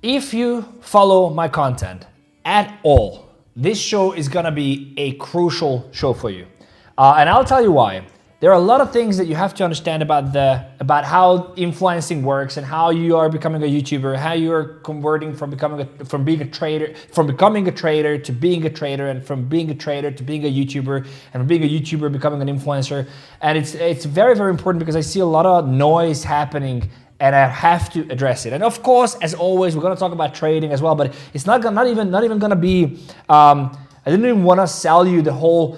If you follow my content at all, this show is gonna be a crucial show for you. And I'll tell you why. There are a lot of things that you have to understand about how influencing works and how you are becoming a YouTuber, how you are converting from becoming a trader to being a trader, and from being a trader to being a YouTuber, and from being a YouTuber becoming an influencer. And it's very, very important because I see a lot of noise happening and I have to address it. And of course, as always, we're gonna talk about trading as well, but it's not even gonna be, I didn't even wanna sell you the whole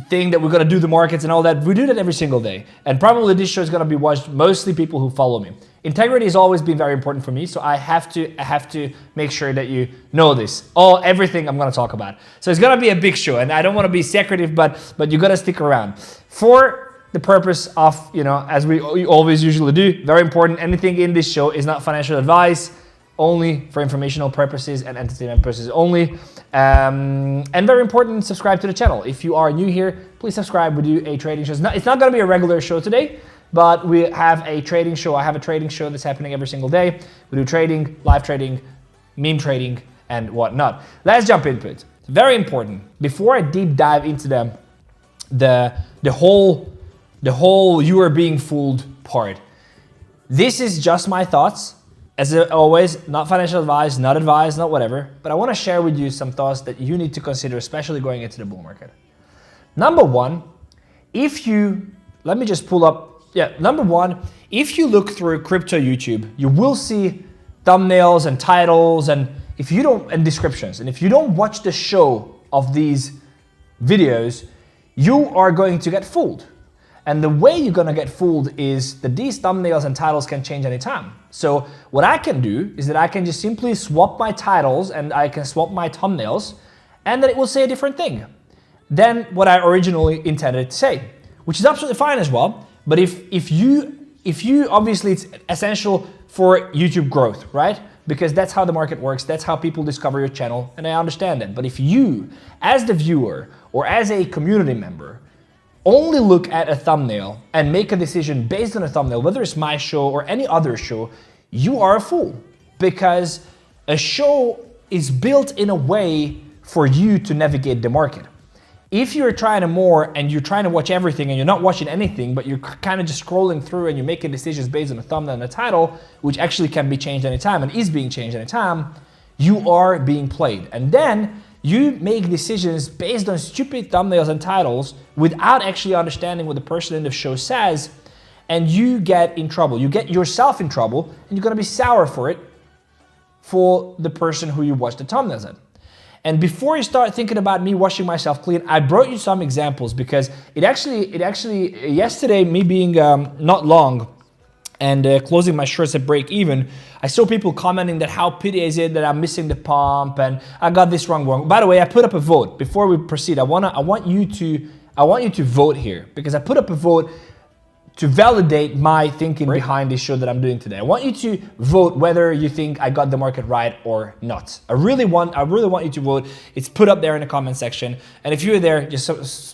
thing that we're gonna do the markets and all that. We do that every single day. And probably this show is gonna be watched mostly people who follow me. Integrity has always been very important for me, so I have to make sure that you know this. Everything I'm gonna talk about. So it's gonna be a big show, and I don't wanna be secretive, but you gotta stick around. For the purpose of, as we always usually do, very important, anything in this show is not financial advice, only for informational purposes and entertainment purposes only. And very important, subscribe to the channel. If you are new here, please subscribe. We do a trading show. It's not gonna be a regular show today, but we have a trading show. I have a trading show that's happening every single day. We do trading, live trading, meme trading, and whatnot. Let's jump into it. It's very important. Before I deep dive into the whole you are being fooled part, this is just my thoughts. As always, not financial advice, not whatever, but I want to share with you some thoughts that you need to consider, especially going into the bull market. Number one, if you look through crypto YouTube, you will see thumbnails and titles and descriptions. And if you don't watch the show of these videos, you are going to get fooled. And the way you're gonna get fooled is that these thumbnails and titles can change anytime. So what I can do is that I can just simply swap my titles and I can swap my thumbnails, and then it will say a different thing than what I originally intended to say, which is absolutely fine as well. But if you obviously, it's essential for YouTube growth, right? Because that's how the market works, that's how people discover your channel, and I understand that. But if you, as the viewer or as a community member, only look at a thumbnail and make a decision based on a thumbnail, whether it's my show or any other show, you are a fool. Because a show is built in a way for you to navigate the market. If you're trying and you're trying to watch everything and you're not watching anything, but you're kind of just scrolling through and you're making decisions based on a thumbnail and a title, which actually can be changed anytime and is being changed anytime, you are being played. And then you make decisions based on stupid thumbnails and titles without actually understanding what the person in the show says, and you get in trouble. You get yourself in trouble, and you're gonna be sour for it for the person who you watch the thumbnails at. And before you start thinking about me washing myself clean, I brought you some examples because it actually yesterday, me being not long and closing my shorts at break even, I saw people commenting that how pity is it that I'm missing the pump and I got this wrong. By the way, I put up a vote. Before we proceed, I want you to vote here because I put up a vote to validate my thinking behind this show that I'm doing today. I want you to vote whether you think I got the market right or not. I really want you to vote. It's put up there in the comment section. And if you're there, just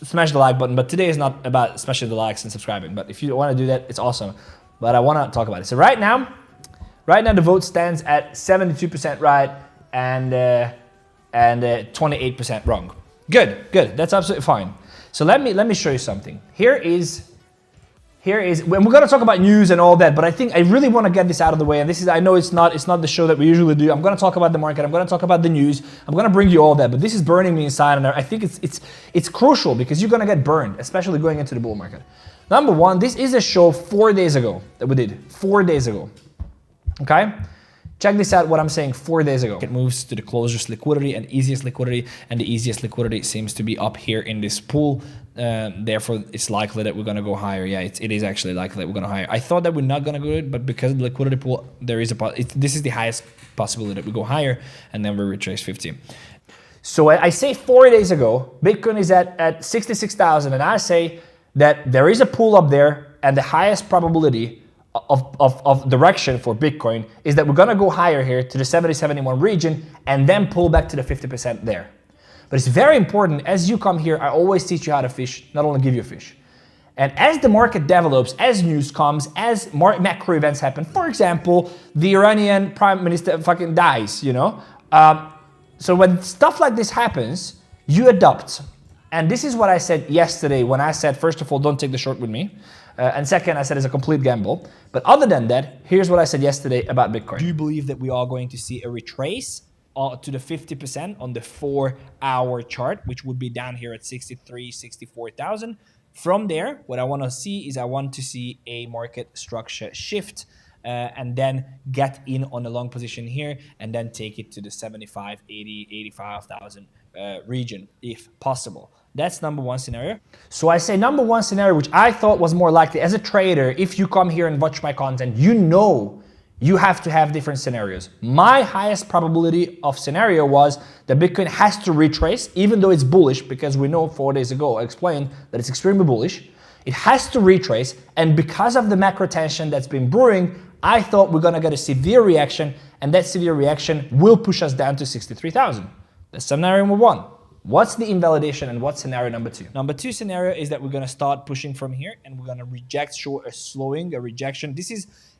smash the like button. But today is not about smashing the likes and subscribing. But if you want to do that, it's awesome. But I want to talk about it. So right now the vote stands at 72% right and 28% wrong. Good. That's absolutely fine. So let me show you something. Here is when we're going to talk about news and all that, but I really want to get this out of the way. And this is, I know it's not the show that we usually do. I'm going to talk about the market. I'm going to talk about the news. I'm going to bring you all that, but this is burning me inside, and I think it's crucial because you're going to get burned, especially going into the bull market. Number one, this is a show 4 days ago that we did. 4 days ago. Okay? Check this out, what I'm saying 4 days ago. It moves to the closest liquidity and easiest liquidity, and the easiest liquidity seems to be up here in this pool. Therefore, it's likely that we're going to go higher. Yeah, it is actually likely that we're going to higher. I thought that we're not going to go it, but because of the liquidity pool, there is this is the highest possibility that we go higher, and then we retrace 50. So I say 4 days ago, Bitcoin is at 66,000, and I say that there is a pool up there, and the highest probability of direction for Bitcoin is that we're gonna go higher here to the 70-71 region and then pull back to the 50% there. But it's very important, as you come here, I always teach you how to fish, not only give you a fish. And as the market develops, as news comes, as macro events happen, for example, the Iranian prime minister fucking dies, you know? So when stuff like this happens, you adopt. And this is what I said yesterday when I said, first of all, don't take the short with me. And second, I said it's a complete gamble. But other than that, here's what I said yesterday about Bitcoin. Do you believe that we are going to see a retrace to the 50% on the 4-hour chart, which would be down here at 64,000? From there, what I want to see is I want to see a market structure shift and then get in on a long position here and then take it to the 75, 80, 85,000 region if possible. That's number one scenario. So I say number one scenario, which I thought was more likely as a trader. If you come here and watch my content, you know you have to have different scenarios. My highest probability of scenario was that Bitcoin has to retrace, even though it's bullish, because we know 4 days ago I explained that it's extremely bullish. It has to retrace, and because of the macro tension that's been brewing, I thought we're gonna get a severe reaction, and that severe reaction will push us down to 63,000. That's scenario number one. What's the invalidation and what's scenario number two? Number two scenario is that we're gonna start pushing from here and we're gonna reject, show a slowing, a rejection.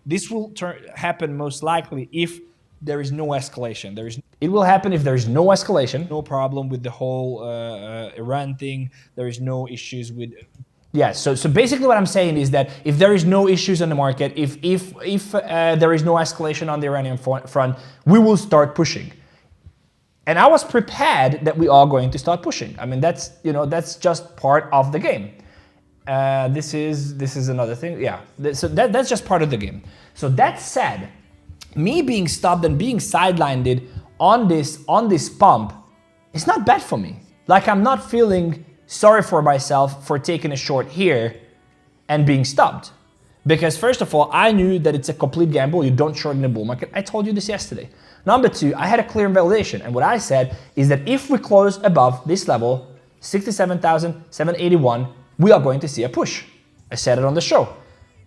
This will happen most likely if there is no escalation. It will happen if there is no escalation, no problem with the whole Iran thing. There is no issues with. Yeah. So basically, what I'm saying is that if there is no issues on the market, if there is no escalation on the Iranian front, we will start pushing. And I was prepared that we are going to start pushing. I mean, that's just part of the game. This is another thing. Yeah, so that's just part of the game. So that said, me being stopped and being sidelined on this pump is not bad for me. Like, I'm not feeling sorry for myself for taking a short here and being stopped. Because first of all, I knew that it's a complete gamble. You don't short in the bull market. I told you this yesterday. Number two, I had a clear invalidation. And what I said is that if we close above this level, 67,781, we are going to see a push. I said it on the show.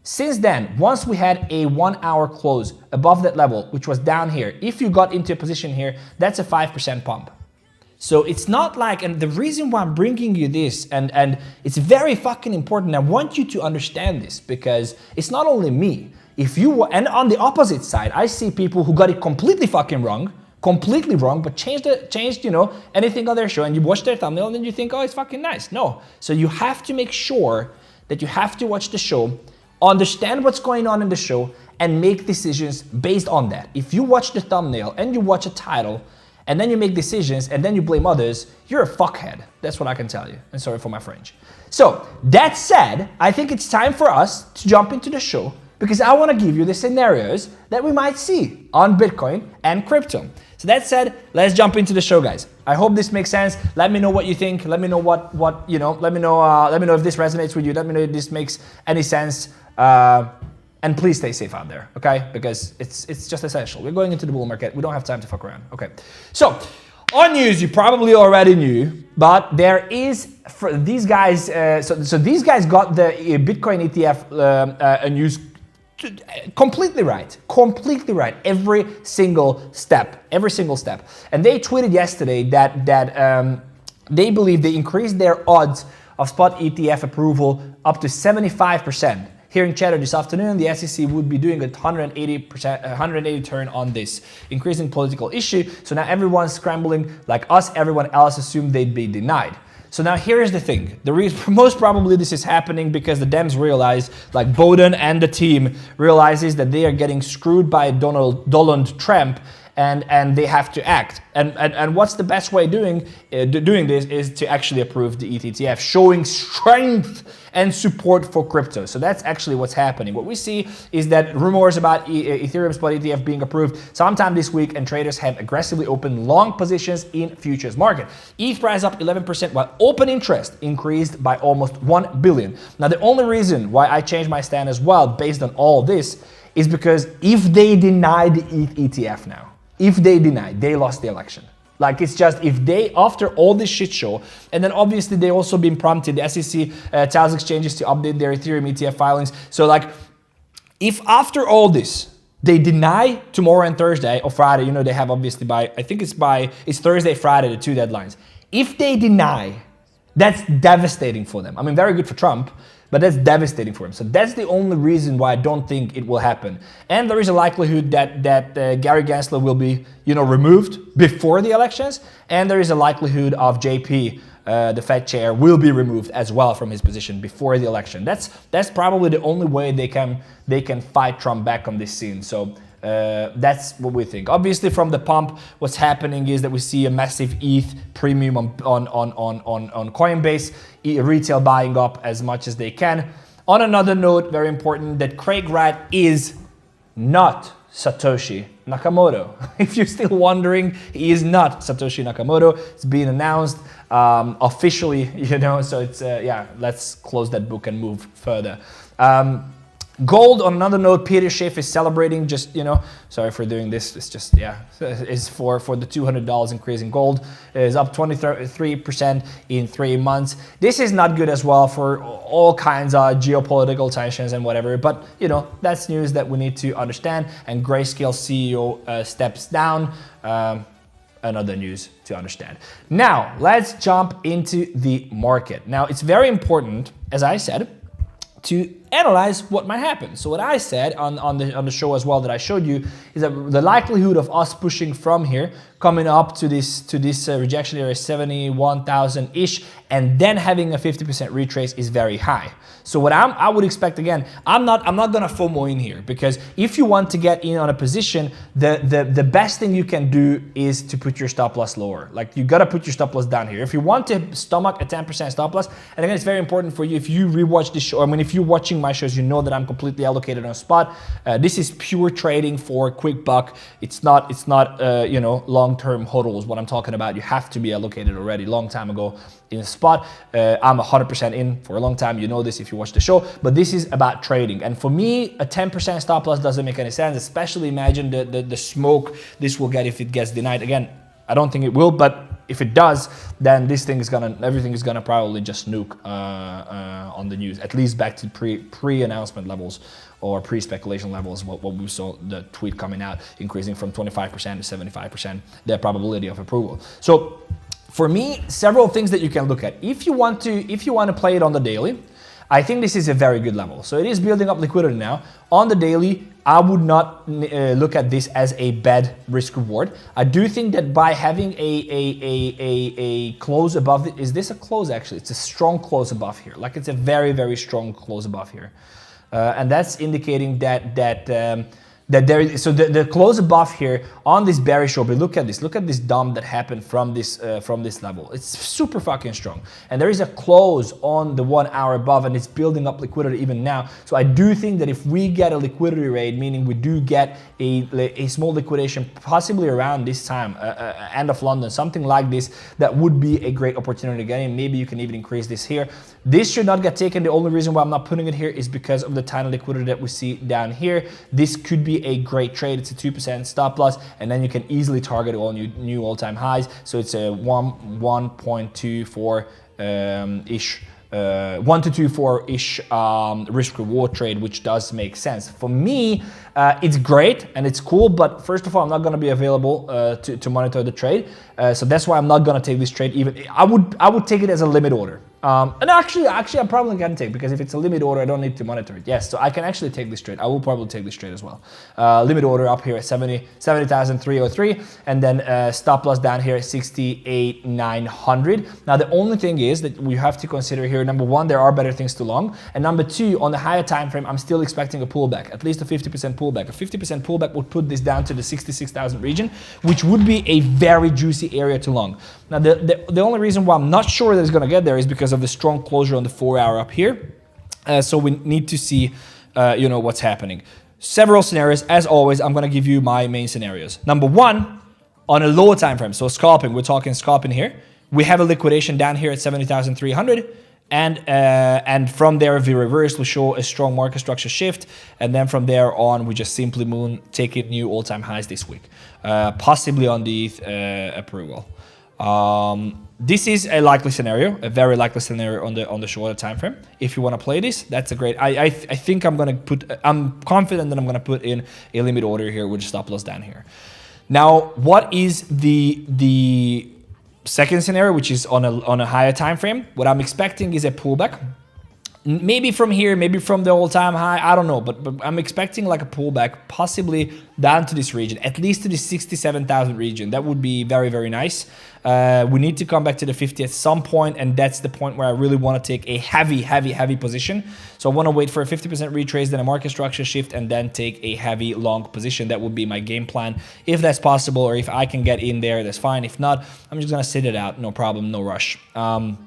Since then, once we had a 1 hour close above that level, which was down here, if you got into a position here, that's a 5% pump. So it's not like, and the reason why I'm bringing you this, and it's very fucking important, I want you to understand this, because it's not only me. And on the opposite side, I see people who got it completely fucking wrong, but changed anything on their show, and you watch their thumbnail and then you think, oh, it's fucking nice. No. So you have to make sure that you have to watch the show, understand what's going on in the show, and make decisions based on that. If you watch the thumbnail and you watch a title and then you make decisions and then you blame others, you're a fuckhead. That's what I can tell you. And sorry for my French. So that said, I think it's time for us to jump into the show, because I want to give you the scenarios that we might see on Bitcoin and crypto. So that said, let's jump into the show, guys. I hope this makes sense. Let me know what you think. Let me know let me know if this resonates with you. Let me know if this makes any sense. And please stay safe out there, okay? Because it's just essential. We're going into the bull market. We don't have time to fuck around, okay? So on news, you probably already knew, but there is, for these guys, so these guys got the Bitcoin ETF news completely right, every single step. And they tweeted yesterday that they believe they increased their odds of spot ETF approval up to 75%. Here in chatter this afternoon, the SEC would be doing a 180 turn on this increasing political issue. So now everyone's scrambling like us. Everyone else assumed they'd be denied. So now here's the thing. The reason, most probably this is happening because the Dems realize, like Bowden and the team realizes that they are getting screwed by Donald Trump, and they have to act. And what's the best way doing this is to actually approve the ETF, showing strength and support for crypto. So that's actually what's happening. What we see is that rumors about Ethereum spot ETF being approved sometime this week, and traders have aggressively opened long positions in futures market. ETH price up 11%, while open interest increased by almost 1 billion. Now, the only reason why I changed my stand as well, based on all this, is because if they deny the ETH ETF now, if they deny, they lost the election. Like, it's just, if they, after all this shit show, and then obviously they also been prompted, the SEC tells exchanges to update their Ethereum ETF filings. So like, if after all this, they deny tomorrow and Thursday or Friday, you know, they have obviously it's Thursday, Friday, the two deadlines. If they deny, that's devastating for them. I mean, very good for Trump, But that's devastating for him. So that's the only reason why I don't think it will happen. And there is a likelihood that Gary Gensler will be, removed before the elections. And there is a likelihood of JP, the Fed chair, will be removed as well from his position before the election. That's probably the only way they can fight Trump back on this scene. So that's what we think. Obviously, from the pump, what's happening is that we see a massive ETH premium on Coinbase, retail buying up as much as they can. On another note, very important, that Craig Wright is not Satoshi Nakamoto. If you're still wondering, he is not Satoshi Nakamoto. It's been announced officially, so it's, let's close that book and move further. Gold, on another note, Peter Schiff is celebrating, just, sorry for doing this, it's just, is for the $200 increase in gold, is up 23% in 3 months. This is not good as well for all kinds of geopolitical tensions and whatever, but, that's news that we need to understand, and Grayscale CEO steps down. Another news to understand. Now, let's jump into the market. Now, it's very important, as I said, to analyze what might happen. So what I said on the show as well that I showed you is that the likelihood of us pushing from here, coming up to this rejection area 71,000-ish, and then having a 50% retrace is very high. So what I would expect, again, I'm not gonna FOMO in here, because if you want to get in on a position, the best thing you can do is to put your stop loss lower. Like, you gotta put your stop loss down here. If you want to stomach a 10% stop loss, and again, it's very important for you, if you rewatch this show, if you're watching my shows, you know that I'm completely allocated on spot. This is pure trading for quick buck. It's not long-term hodls, what I'm talking about. You have to be allocated already long time ago in a spot. I'm 100% in for a long time. You know this if you watch the show, but this is about trading. And for me, a 10% stop loss doesn't make any sense, especially imagine the smoke this will get if it gets denied. Again, I don't think it will, but if it does, then everything is gonna probably just nuke on the news, at least back to pre-announcement levels or pre-speculation levels, what we saw the tweet coming out, increasing from 25% to 75%, the probability of approval. So for me, several things that you can look at. If you want to play it on the daily, I think this is a very good level. So it is building up liquidity now. On the daily, I would not look at this as a bad risk reward. I do think that by having a close above it, is this a close actually? It's a strong close above here. Like, it's a very, very strong close above here. And that's indicating that there is, so the close above here on this bearish open, look at this dump that happened from this level. It's super fucking strong, and there is a close on the 1 hour above, and it's building up liquidity even now. So I do think that if we get a liquidity raid, meaning we do get a small liquidation, possibly around this time, end of London, something like this, that would be a great opportunity to get in. Maybe you can even increase this here. This should not get taken. The only reason why I'm not putting it here is because of the tiny liquidity that we see down here. This could be a great trade. It's a 2% stop loss, and then you can easily target all new all-time highs. So it's a 1.24 ish 1 to 2 ish risk reward trade, which does make sense for me. It's great and it's cool, but first of all, I'm not going to be available to monitor the trade, so that's why I'm not going to take this trade. Even I would take it as a limit order. And actually, I'm probably going to take, because if it's a limit order, I don't need to monitor it. Yes, so I can actually take this trade. I will probably take this trade as well. Limit order up here at 70,303, and then stop loss down here at 68,900. Now, the only thing is that we have to consider here, number one, there are better things to long, and number two, on the higher time frame, I'm still expecting a pullback, at least a 50% pullback. A 50% pullback would put this down to the 66,000 region, which would be a very juicy area to long. Now, the only reason why I'm not sure that it's going to get there is because of the strong closure on the 4 hour up here. So we need to see, what's happening. Several scenarios. As always, I'm going to give you my main scenarios. Number one, on a lower time frame, so scalping, we're talking scalping here. We have a liquidation down here at 70,300. And from there, if we reverse, we show a strong market structure shift, and then from there on, we just simply take it new all-time highs this week, possibly on the approval. This is a likely scenario, a very likely scenario on the shorter time frame. If you want to play this, that's a great. I think I'm confident that I'm gonna put in a limit order here with stop loss down here. Now, what is the second scenario, which is on a higher time frame? What I'm expecting is a pullback. Maybe from here, maybe from the all-time high, I don't know, but I'm expecting like a pullback, possibly down to this region, at least to the 67,000 region. That would be very, very nice. We need to come back to the 50 at some point, and that's the point where I really want to take a heavy position. So I want to wait for a 50% retrace, then a market structure shift, and then take a heavy long position. That would be my game plan. If that's possible, or if I can get in there, that's fine. If not, I'm just going to sit it out. No problem, no rush. And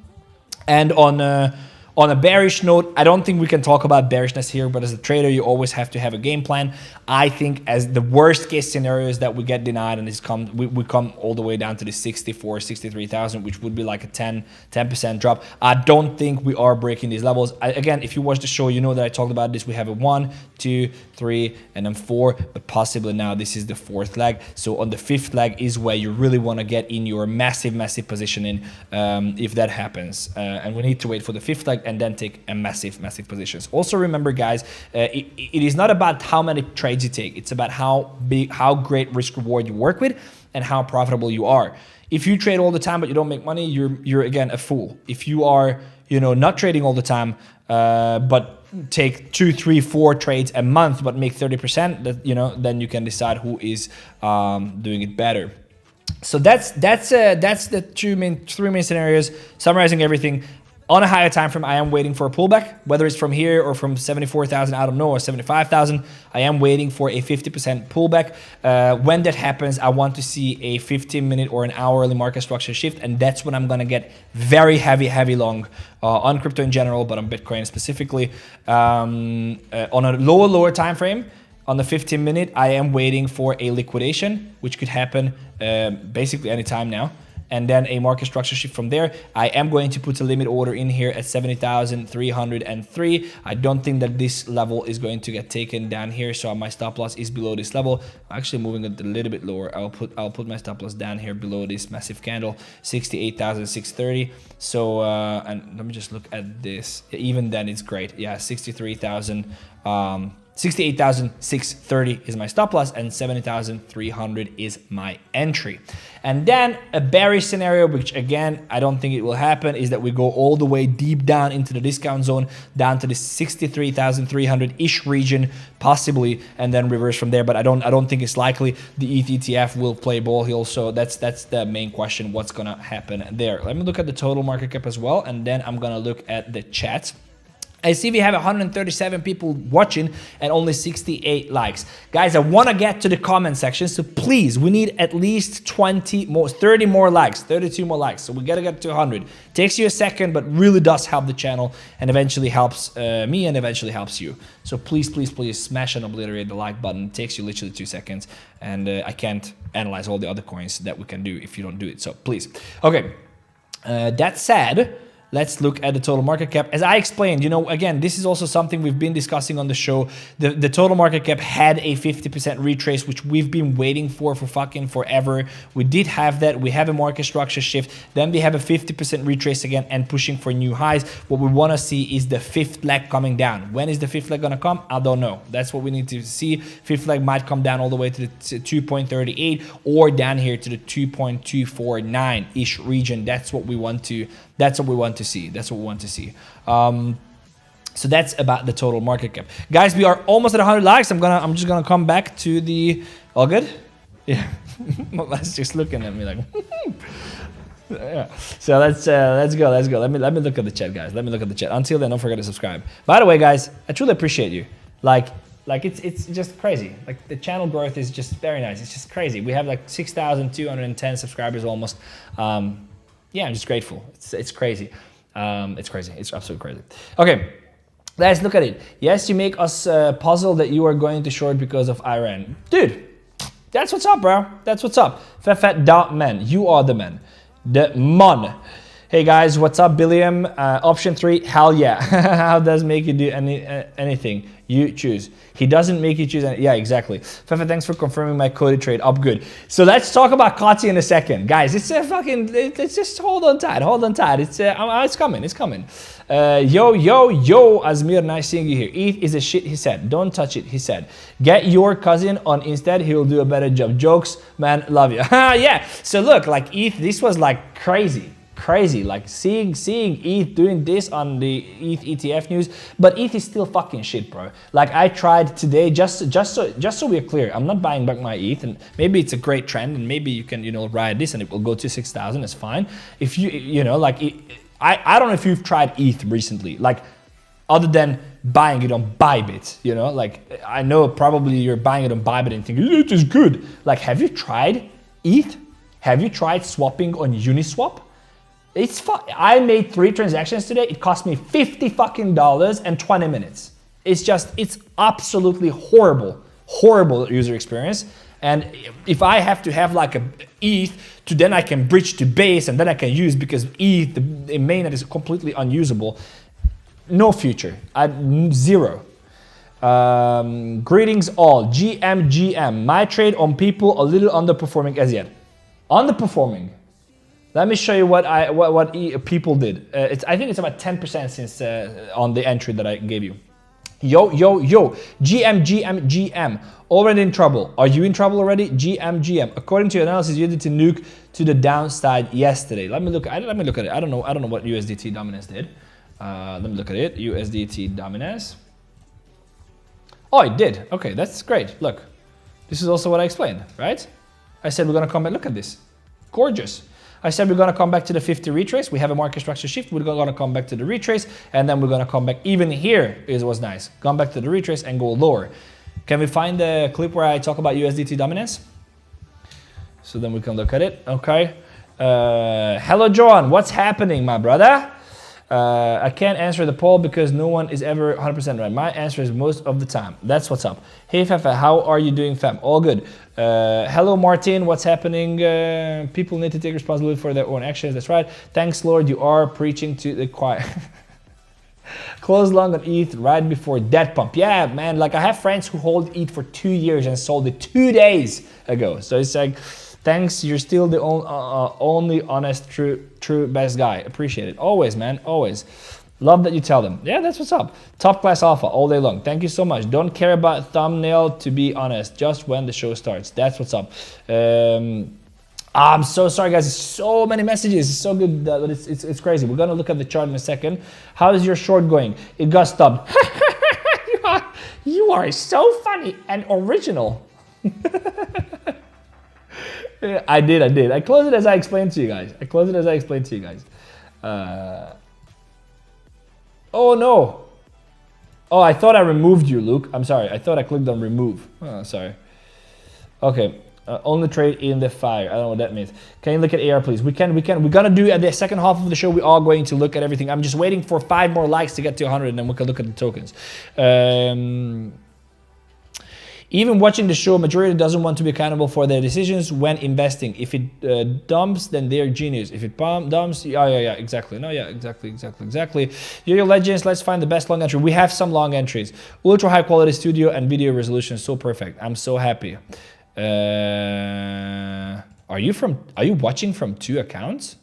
on a bearish note, I don't think we can talk about bearishness here, but as a trader, you always have to have a game plan. I think as the worst case scenario is that we get denied and we come all the way down to the 64, 63,000, which would be like a 10% drop. I don't think we are breaking these levels. Again, if you watch the show, you know that I talked about this. We have a 1, 2, 3, and then 4, but possibly now this is the 4th leg. So on the 5th leg is where you really want to get in your massive positioning if that happens. And we need to wait for the 5th leg and then take a massive positions. Also remember, guys, it is not about how many trades you take. It's about how great risk reward you work with and how profitable you are. If you trade all the time but you don't make money, you're again a fool. If you are, not trading all the time, but take 2, 3, 4 trades a month but make 30%, then you can decide who is doing it better. So that's the 3 main scenarios. Summarizing everything. On a higher time frame, I am waiting for a pullback, whether it's from here or from 74,000, I don't know, or 75,000. I am waiting for a 50% pullback. When that happens, I want to see a 15-minute or an hourly market structure shift, and that's when I'm going to get very heavy long on crypto in general, but on Bitcoin specifically. On a lower time frame, on the 15-minute, I am waiting for a liquidation, which could happen basically anytime now. And then a market structure shift from there. I am going to put a limit order in here at 70,303. I don't think that this level is going to get taken down here, so my stop loss is below this level. I'm actually moving it a little bit lower. I'll put my stop loss down here below this massive candle, 68,630. So and let me just look at this. Even then, it's great. Yeah, 63,000. 68,630 is my stop loss and 70,300 is my entry. And then a bearish scenario, which again, I don't think it will happen, is that we go all the way deep down into the discount zone, down to the 63,300-ish region, possibly, and then reverse from there. But I don't think it's likely. The ETH ETF will play ball here, so that's the main question, what's gonna happen there. Let me look at the total market cap as well, and then I'm gonna look at the chat. I see we have 137 people watching and only 68 likes. Guys, I want to get to the comment section, so please, we need at least 30 more likes, 32 more likes. So we got to get to 100. Takes you a second, but really does help the channel and eventually helps me and eventually helps you. So please smash and obliterate the like button. It takes you literally 2 seconds, and I can't analyze all the other coins that we can do if you don't do it. So please. Okay, that said, let's look at the total market cap. As I explained, again, this is also something we've been discussing on the show. The total market cap had a 50% retrace, which we've been waiting for fucking forever. We did have that. We have a market structure shift. Then we have a 50% retrace again and pushing for new highs. What we want to see is the 5th leg coming down. When is the 5th leg going to come? I don't know. That's what we need to see. 5th leg might come down all the way to the 2.38 or down here to the 2.249-ish region. That's what we want to see. That's what we want to see. So that's about the total market cap. Guys, we are almost at 100 likes. I'm just gonna come back to the, all good? Yeah. That's just looking at me like, yeah. So let's go. Let me look at the chat, guys. Let me look at the chat. Until then, don't forget to subscribe. By the way, guys, I truly appreciate you. Like it's just crazy. Like the channel growth is just very nice. It's just crazy. We have like 6,210 subscribers almost. Yeah, I'm just grateful. It's crazy. It's crazy. It's absolutely crazy. Okay, let's look at it. Yes, you make us puzzled that you are going to short because of Iran. Dude, that's what's up, bro. That's what's up. Fefe.man, you are the man. The mon. Hey guys, what's up, Billiam? Option 3, hell yeah. How does make you do anything? You choose. He doesn't make you choose. Yeah, exactly. Fefe, thanks for confirming my COTI trade. Up good. So let's talk about COTI in a second. Guys, it's let's just hold on tight. It's coming. Yo, Azmir, nice seeing you here. ETH is a shit, he said. Don't touch it, he said. Get your cousin on instead. He will do a better job. Jokes, man, love you. Yeah, so look, like ETH, this was like crazy crazy. Like seeing ETH doing this on the ETH ETF news, but ETH is still fucking shit, bro. Like I tried today, just so we're clear, I'm not buying back my ETH, and maybe it's a great trend, and maybe you can, you know, ride this and it will go to 6,000. It's fine. If you know, like I don't know if you've tried ETH recently, like other than buying it on Bybit, you know, like I know probably you're buying it on Bybit and thinking it is good. Like, have you tried ETH? Have you tried swapping on Uniswap? It's fun. I made 3 transactions today. It cost me $50 fucking and 20 minutes. It's absolutely horrible user experience. And if I have to have like a ETH to then I can bridge to base and then I can use, because ETH, the mainnet is completely unusable. No future, zero. Greetings all, GM. My trade on people a little underperforming as yet. Underperforming. Let me show you what people did. I think it's about 10% since on the entry that I gave you. Yo, GM. Already in trouble. Are you in trouble already? GM. According to your analysis, you did to nuke to the downside yesterday. Let me look at it. I don't know what USDT dominance did. Let me look at it. USDT dominance. Oh, it did. Okay, that's great. Look, this is also what I explained, right? I said we're gonna come back. Look at this, gorgeous. I said we're gonna come back to the 50 retrace. We have a market structure shift. We're gonna come back to the retrace, and then we're gonna come back. Even here, it was nice. Come back to the retrace and go lower. Can we find the clip where I talk about USDT dominance? So then we can look at it. Okay. Hello, John. What's happening, my brother? I can't answer the poll because no one is ever 100% right. My answer is most of the time. That's what's up. Hey, Fefe, how are you doing, fam? All good. Hello, Martin. What's happening? People need to take responsibility for their own actions. That's right. Thanks, Lord. You are preaching to the choir. Close long on ETH right before debt pump. Yeah, man. Like I have friends who hold ETH for 2 years and sold it 2 days ago. So it's like, thanks, you're still the only honest, true best guy. Appreciate it. Always, man, always. Love that you tell them. Yeah, that's what's up. Top class alpha all day long. Thank you so much. Don't care about thumbnail, to be honest, just when the show starts. That's what's up. I'm so sorry, guys. So many messages. It's so good, but it's crazy. We're going to look at the chart in a second. How is your short going? It got stopped. You are so funny and original. I did. I closed it as I explained to you guys. Oh no. Oh, I thought I removed you, Luke. I'm sorry. I thought I clicked on remove. Oh, sorry. Okay. Only trade in the fire. I don't know what that means. Can you look at AR, please? We're gonna do at the second half of the show. We are going to look at everything. I'm just waiting for 5 more likes to get to 100, and then we can look at the tokens. Even watching the show, majority doesn't want to be accountable for their decisions when investing. If it dumps, then they're genius. If it dumps, yeah, exactly. No, yeah, exactly. Yo, legends, let's find the best long entry. We have some long entries. Ultra high quality studio and video resolution, so perfect. I'm so happy. Are you watching from 2 accounts?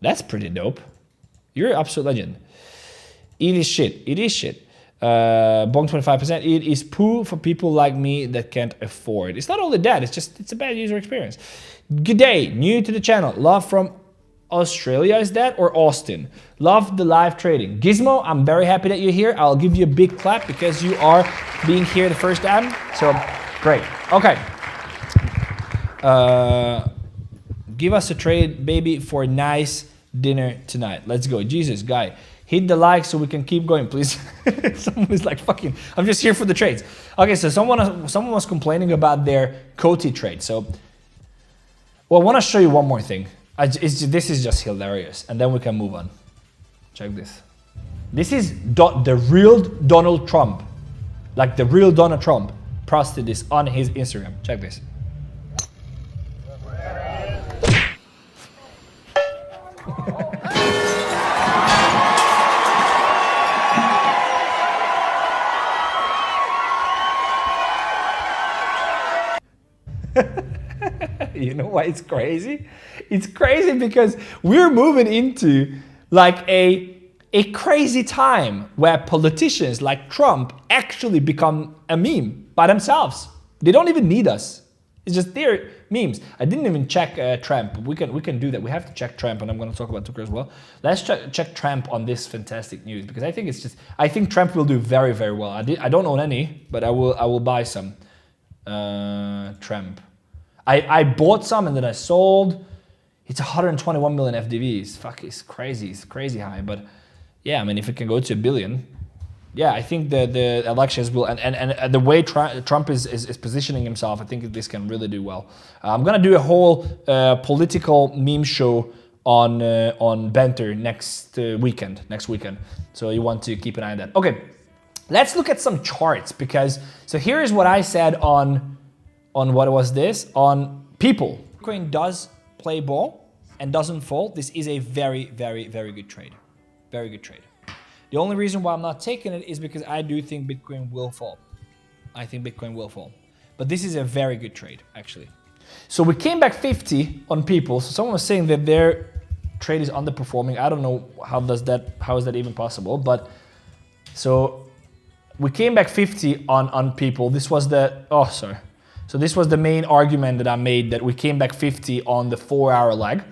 That's pretty dope. You're an absolute legend. It is shit. Bong 25%. It is poo for people like me that can't afford. It's not only that, it's a bad user experience. Good day, new to the channel. Love from Australia, is that, or Austin? Love the live trading. Gizmo, I'm very happy that you're here. I'll give you a big clap because you are being here the first time. So great. Okay. Give us a trade, baby, for a nice dinner tonight. Let's go. Jesus, guy. Hit the like so we can keep going, please. Someone is like, fucking, I'm just here for the trades. Okay, so someone was complaining about their COTI trade. So, well, I want to show you one more thing. This is just hilarious. And then we can move on. Check this. This is the real Donald Trump. Like the real Donald Trump posted this on his Instagram. Check this. You know why it's crazy? It's crazy because we're moving into like a crazy time where politicians like Trump actually become a meme by themselves. They don't even need us. It's just they're memes. I didn't even check Tramp. We can do that. We have to check Tramp, and I'm going to talk about 𝗔𝗘𝗢 as well. Let's check Tramp on this fantastic news, because I think Tramp will do very, very well. I don't own any, but I will buy some Tramp. I bought some and then I sold. It's 121 million FDVs. Fuck, it's crazy high. But yeah, I mean, if it can go to 1 billion, yeah, I think the elections will, and the way Trump is positioning himself, I think this can really do well. I'm gonna do a whole political meme show on Banter next weekend. So you want to keep an eye on that. Okay, let's look at some charts, because so here is what I said on what was this, on people. Bitcoin does play ball and doesn't fall. This is a very, very, very good trade. Very good trade. The only reason why I'm not taking it is because I do think Bitcoin will fall. I think Bitcoin will fall. But this is a very good trade, actually. So we came back 50 on people. So someone was saying that their trade is underperforming. I don't know how is that even possible. But so we came back 50 on people. This was the, So this was the main argument that I made, that we came back 50 on the 4-hour leg.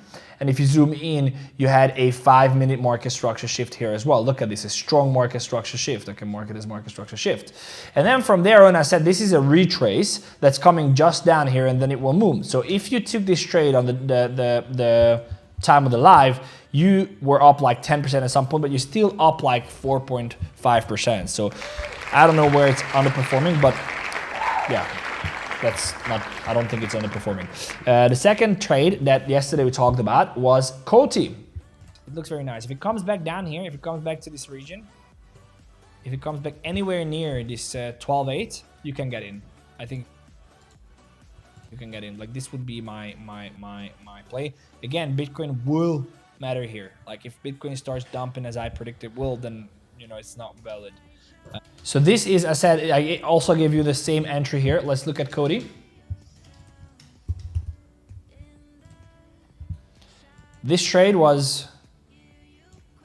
And if you zoom in, you had a 5-minute market structure shift here as well. Look at this, a strong market structure shift. I can mark it as market structure shift. And then from there on, I said this is a retrace that's coming just down here, and then it will move. So if you took this trade on the time of the live, you were up like 10% at some point, but you're still up like 4.5%. So I don't know where it's underperforming, but yeah. That's not, I don't think it's underperforming. The second trade that yesterday we talked about was COTI. It looks very nice. If it comes back down here, if it comes back to this region, if it comes back anywhere near this 12.8, you can get in. I think you can get in. Like, this would be my play. Again, Bitcoin will matter here. Like, if Bitcoin starts dumping as I predict it will, then, you know, it's not valid. So this is, I said, I also gave you the same entry here. Let's look at COTI. This trade was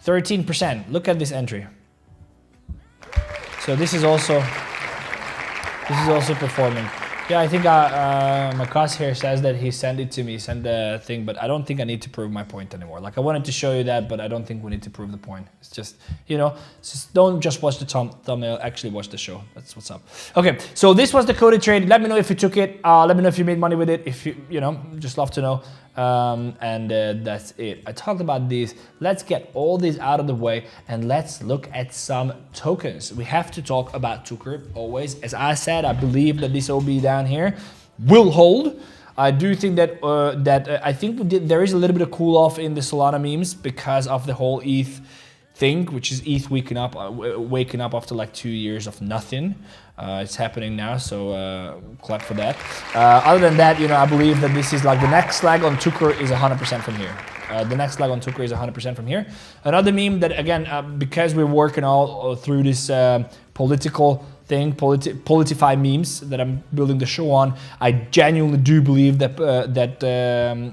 13%. Look at this entry. So this is also performing. Yeah, I think my CAS here says that he sent it to me, sent the thing, but I don't think I need to prove my point anymore. Like, I wanted to show you that, but I don't think we need to prove the point. It's just, you know, don't just watch the thumbnail, actually watch the show. That's what's up. Okay, so this was the COTI trade. Let me know if you took it. Let me know if you made money with it. If you know, just love to know. That's it. I talked about these. Let's get all these out of the way and let's look at some tokens. We have to talk about 𝗏𝗏𝗡 always. As I said, I believe that this OB down here will hold. I do think that I think there is a little bit of cool off in the Solana memes because of the whole ETH thing, which is ETH waking up after like 2 years of nothing. It's happening now, so clap for that. Other than that, you know, I believe that this is like the next leg on 𝗏𝗏𝗡 is 100% from here. The next leg on 𝗏𝗏𝗡 is 100% from here. Another meme that, again, because we're working all through this political thing, politify memes that I'm building the show on, I genuinely do believe that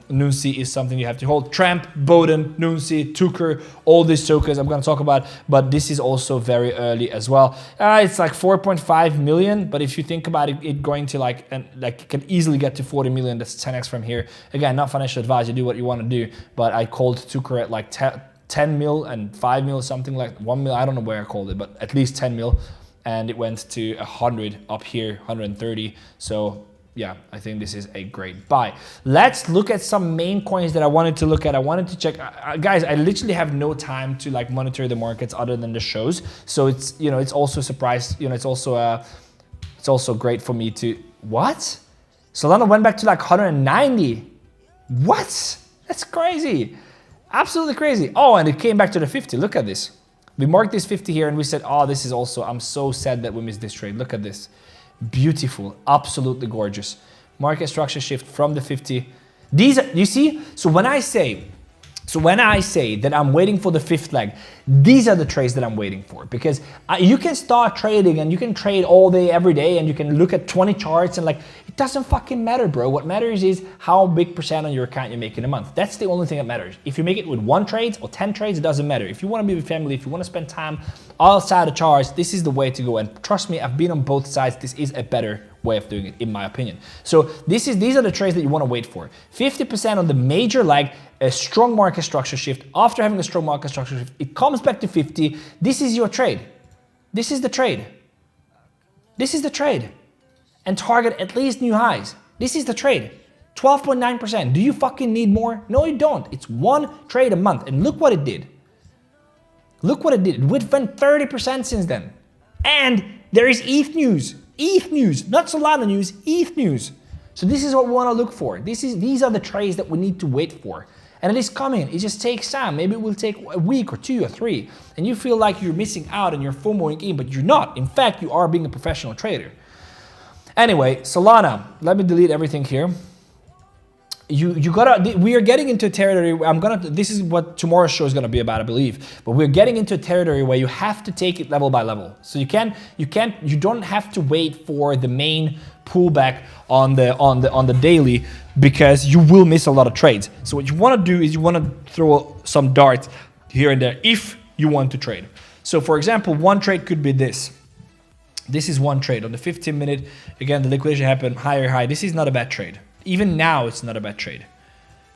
Nunsi is something you have to hold. Tramp, Boden, Nunsi, 𝗏𝗏𝗡, all these tokens I'm going to talk about, but this is also very early as well. It's like 4.5 million, but if you think about it going to like it can easily get to 40 million. That's 10x from here. Again, not financial advice. You do what you want to do, but I called 𝗏𝗏𝗡 at like 10 mil and 5 mil, something like 1 mil. I don't know where I called it, but at least 10 mil. And it went to 100 up here, 130. So yeah, I think this is a great buy. Let's look at some main coins that I wanted to look at. I wanted to check, guys, I literally have no time to like monitor the markets other than the shows. So it's, you know, it's also a surprise, you know, it's also great for me to, what? Solana went back to like 190. What? That's crazy. Absolutely crazy. Oh, and it came back to the 50. Look at this. We marked this 50 here and we said, oh, this is also, I'm so sad that we missed this trade. Look at this. Beautiful, absolutely gorgeous. Market structure shift from the 50. These are, you see? So when I say that I'm waiting for the fifth leg, these are the trades that I'm waiting for, because you can start trading and you can trade all day, every day, and you can look at 20 charts and like, it doesn't fucking matter, bro. What matters is how big % on your account you make in a month. That's the only thing that matters. If you make it with 1 trade or 10 trades, it doesn't matter. If you want to be with family, if you want to spend time outside the charts, this is the way to go. And trust me, I've been on both sides. This is a better way of doing it, in my opinion. So these are the trades that you want to wait for. 50% on the major leg, a strong market structure shift. After having a strong market structure shift, it comes back to 50. This is your trade. This is the trade. This is the trade. And target at least new highs. This is the trade. 12.9%. Do you fucking need more? No, you don't. It's one trade a month. And look what it did. Look what it did. It went 30% since then. And there is ETH news. ETH news. Not Solana news. ETH news. So this is what we want to look for. These are the trades that we need to wait for. And it is coming. It just takes time. Maybe it will take a week or 2 or 3. And you feel like you're missing out and you're FOMOing in, but you're not. In fact, you are being a professional trader. Anyway, Solana. Let me delete everything here. We are getting into a territory. This is what tomorrow's show is gonna be about, I believe. But we're getting into a territory where you have to take it level by level. So you don't have to wait for the main pullback on the daily, because you will miss a lot of trades. So what you want to do is you want to throw some darts here and there if you want to trade. So for example, one trade could be this. This is one trade on the 15-minute. Again, the liquidation happened higher high. This is not a bad trade. Even now, it's not a bad trade.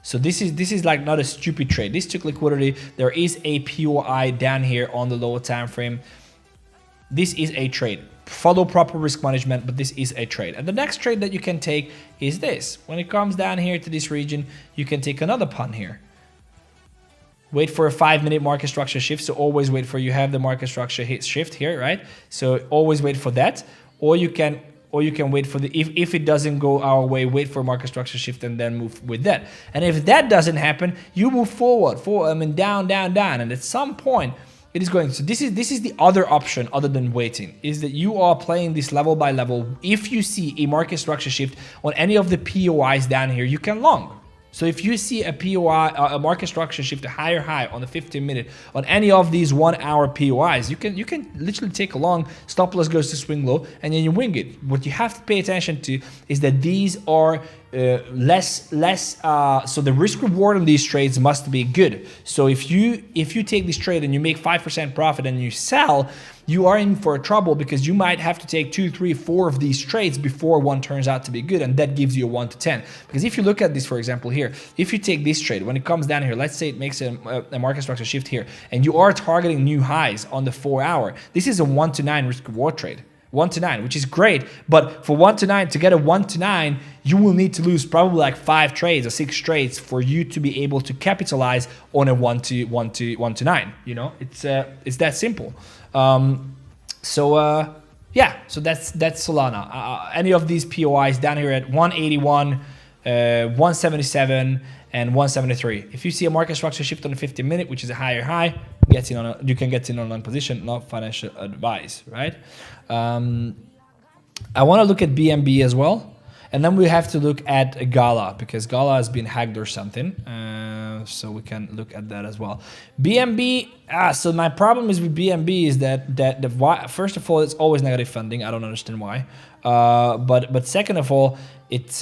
So this is like not a stupid trade. This took liquidity. There is a POI down here on the lower time frame. This is a trade. Follow proper risk management, but this is a trade. And the next trade that you can take is this. When it comes down here to this region, you can take another pun here. Wait for a 5-minute market structure shift. So always wait for, you have the market structure shift here, right? So always wait for that. Or you can wait for the, if it doesn't go our way, wait for market structure shift and then move with that. And if that doesn't happen, you move forward, down, down, down. And at some point, it is going. So this is the other option other than waiting, is that you are playing this level by level. If you see a market structure shift on any of the POIs down here, you can long. So if you see a POI, a market structure shift, a higher high on the 15-minute on any of these 1-hour POIs, you can literally take a long, stop loss goes to swing low, and then you wing it. What you have to pay attention to is that these are so the risk reward on these trades must be good. So if you take this trade and you make 5% profit and you sell, you are in for trouble, because you might have to take 2, 3, 4 of these trades before one turns out to be good, and that gives you a 1 to 10. Because if you look at this, for example, here, if you take this trade, when it comes down here, let's say it makes a market structure shift here, and you are targeting new highs on the 4-hour, this is a 1 to 9 risk reward trade. 1 to 9, which is great, but for 1 to 9, to get a 1 to 9, you will need to lose probably like 5 trades or 6 trades for you to be able to capitalize on a 1 to 9. You know, it's that simple. Yeah, so that's Solana. Any of these POIs down here at 181, 177, and 173. If you see a market structure shift on the 15-minute, which is a higher high, you can get in on a long position, not financial advice, right? I want to look at BNB as well. And then we have to look at GALA, because GALA has been hacked or something. So we can look at that as well. BNB, so my problem is with BNB is that first of all, it's always negative funding. I don't understand why. But second of all, it's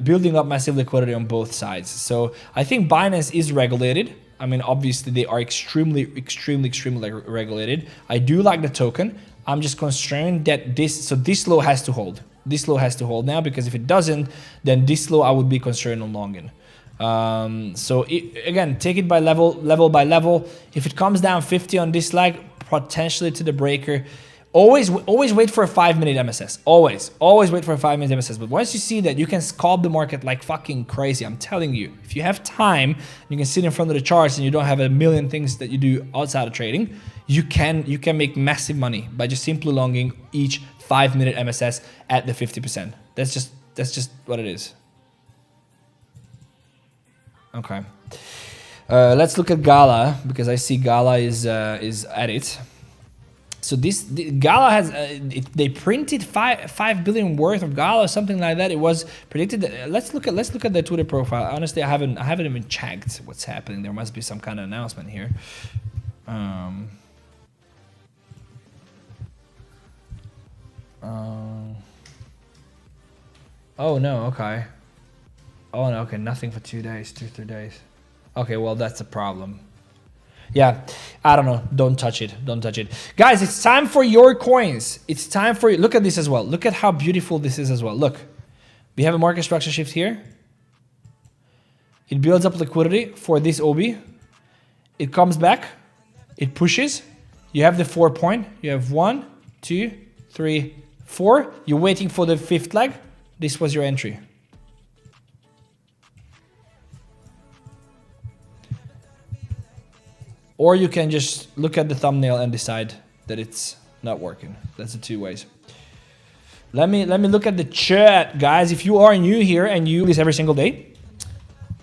building up massive liquidity on both sides. So I think Binance is regulated. I mean, obviously they are extremely regulated. I do like the token. I'm just concerned that this low has to hold. This low has to hold now, because if it doesn't, then this low I would be concerned on longing. Again, take it by level by level. If it comes down 50 on this leg, potentially to the breaker, always wait for a 5-minute MSS. Always wait for a 5-minute MSS. But once you see that, you can scalp the market like fucking crazy. I'm telling you, if you have time, you can sit in front of the charts and you don't have a million things that you do outside of trading, you can make massive money by just simply longing each 5-minute MSS at the 50%. That's just what it is. Okay. Let's look at GALA, because I see GALA is at it. So GALA has they printed 5 billion worth of GALA or something like that. It was predicted that, let's look at their Twitter profile. Honestly, I haven't even checked what's happening. There must be some kind of announcement here. Oh no, okay. Oh no, okay, nothing for 2 days, 2-3 days. Okay, well that's a problem. Yeah, I don't know. Don't touch it. Don't touch it. Guys, it's time for your coins. It's time for you. Look at this as well. Look at how beautiful this is as well. Look, we have a market structure shift here. It builds up liquidity for this OB. It comes back. It pushes. You have the 4 point. You have 1, 2, 3, 4. You're waiting for the 5th leg. This was your entry. Or you can just look at the thumbnail and decide that it's not working. That's the 2 ways. Let me look at the chat, guys. If you are new here and you do this every single day,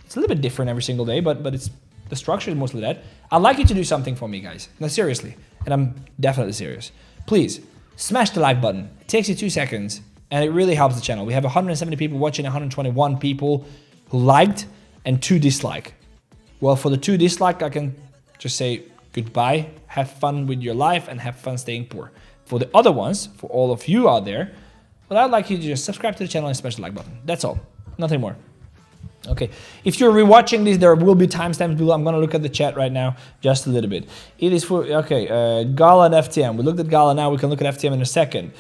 it's a little bit different every single day, but it's the structure is mostly that. I'd like you to do something for me, guys. No, seriously, and I'm definitely serious. Please smash the like button. It takes you 2 seconds, and it really helps the channel. We have 170 people watching, 121 people who liked, and 2 dislike. Well, for the 2 dislike, I can just say goodbye, have fun with your life, and have fun staying poor. For the other ones, for all of you out there, well, I'd like you to just subscribe to the channel and smash the like button. That's all. Nothing more. Okay. If you're rewatching this, there will be timestamps below. I'm going to look at the chat right now just a little bit. It is for, okay, GALA and FTM. We looked at GALA now. We can look at FTM in a second.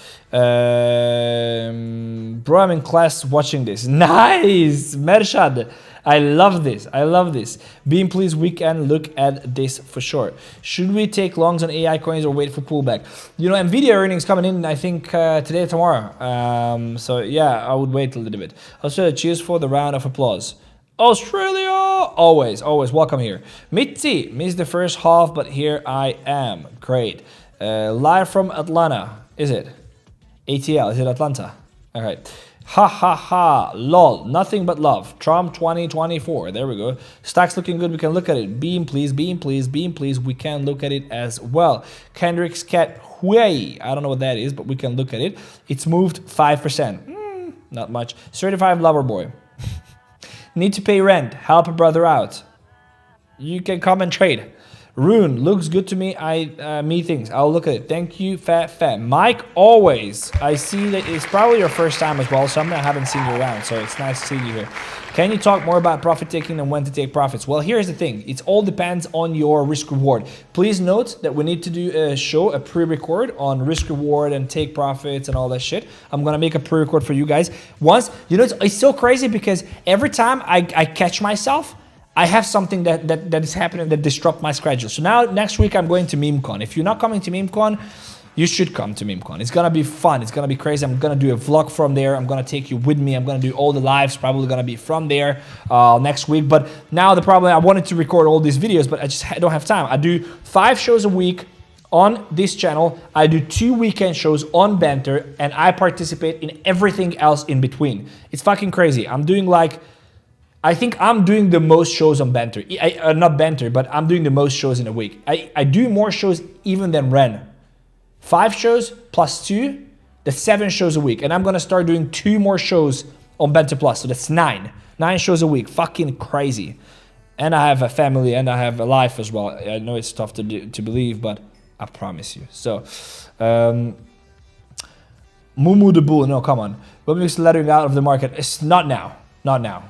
Bro, I'm in class watching this. Nice! Mershad. I love this. I love this. Beam, please, we can look at this for sure. Should we take longs on AI coins or wait for pullback? You know, NVIDIA earnings coming in, I think, today or tomorrow. So, yeah, I would wait a little bit. Also, cheers for the round of applause. Australia! Always, always. Welcome here. Mitzi, missed the first half, but here I am. Great. Live from Atlanta. Is it? ATL. Is it Atlanta? All right. Ha ha ha, lol, nothing but love. Trump 2024, there we go. Stocks looking good, we can look at it. Beam please, beam please, beam please, we can look at it as well. Kendrick's cat Hui, I don't know what that is, but we can look at it. It's moved 5%, not much. Certified lover boy. Need to pay rent, help a brother out. You can come and trade. Rune, looks good to me. Me things. I'll look at it. Thank you, Fefe. Mike, always. I see that it's probably your first time as well, so I haven't seen you around, so it's nice to see you here. Can you talk more about profit taking and when to take profits? Well, here's the thing. It all depends on your risk reward. Please note that we need to do a pre-record on risk reward and take profits and all that shit. I'm going to make a pre-record for you guys. Once, you know, it's so crazy because every time I catch myself, I have something that is happening that disrupt my schedule. So now next week I'm going to MemeCon. If you're not coming to MemeCon, you should come to MemeCon. It's gonna be fun. It's gonna be crazy. I'm gonna do a vlog from there. I'm gonna take you with me. I'm gonna do all the lives. Probably gonna be from there next week. But now the problem, I wanted to record all these videos, but I just don't have time. I do 5 shows a week on this channel. I do 2 weekend shows on Banter, and I participate in everything else in between. It's fucking crazy. I'm doing like, I think I'm doing the most shows on Banter. Not Banter, but I'm doing the most shows in a week. I do more shows even than Ren. 5 shows plus 2, that's 7 shows a week. And I'm going to start doing 2 more shows on Banter Plus. So that's 9. 9 shows a week. Fucking crazy. And I have a family and I have a life as well. I know it's tough to believe, but I promise you. So, Mumu the Bull. No, come on. When we lettering out of the market, it's not now. Not now.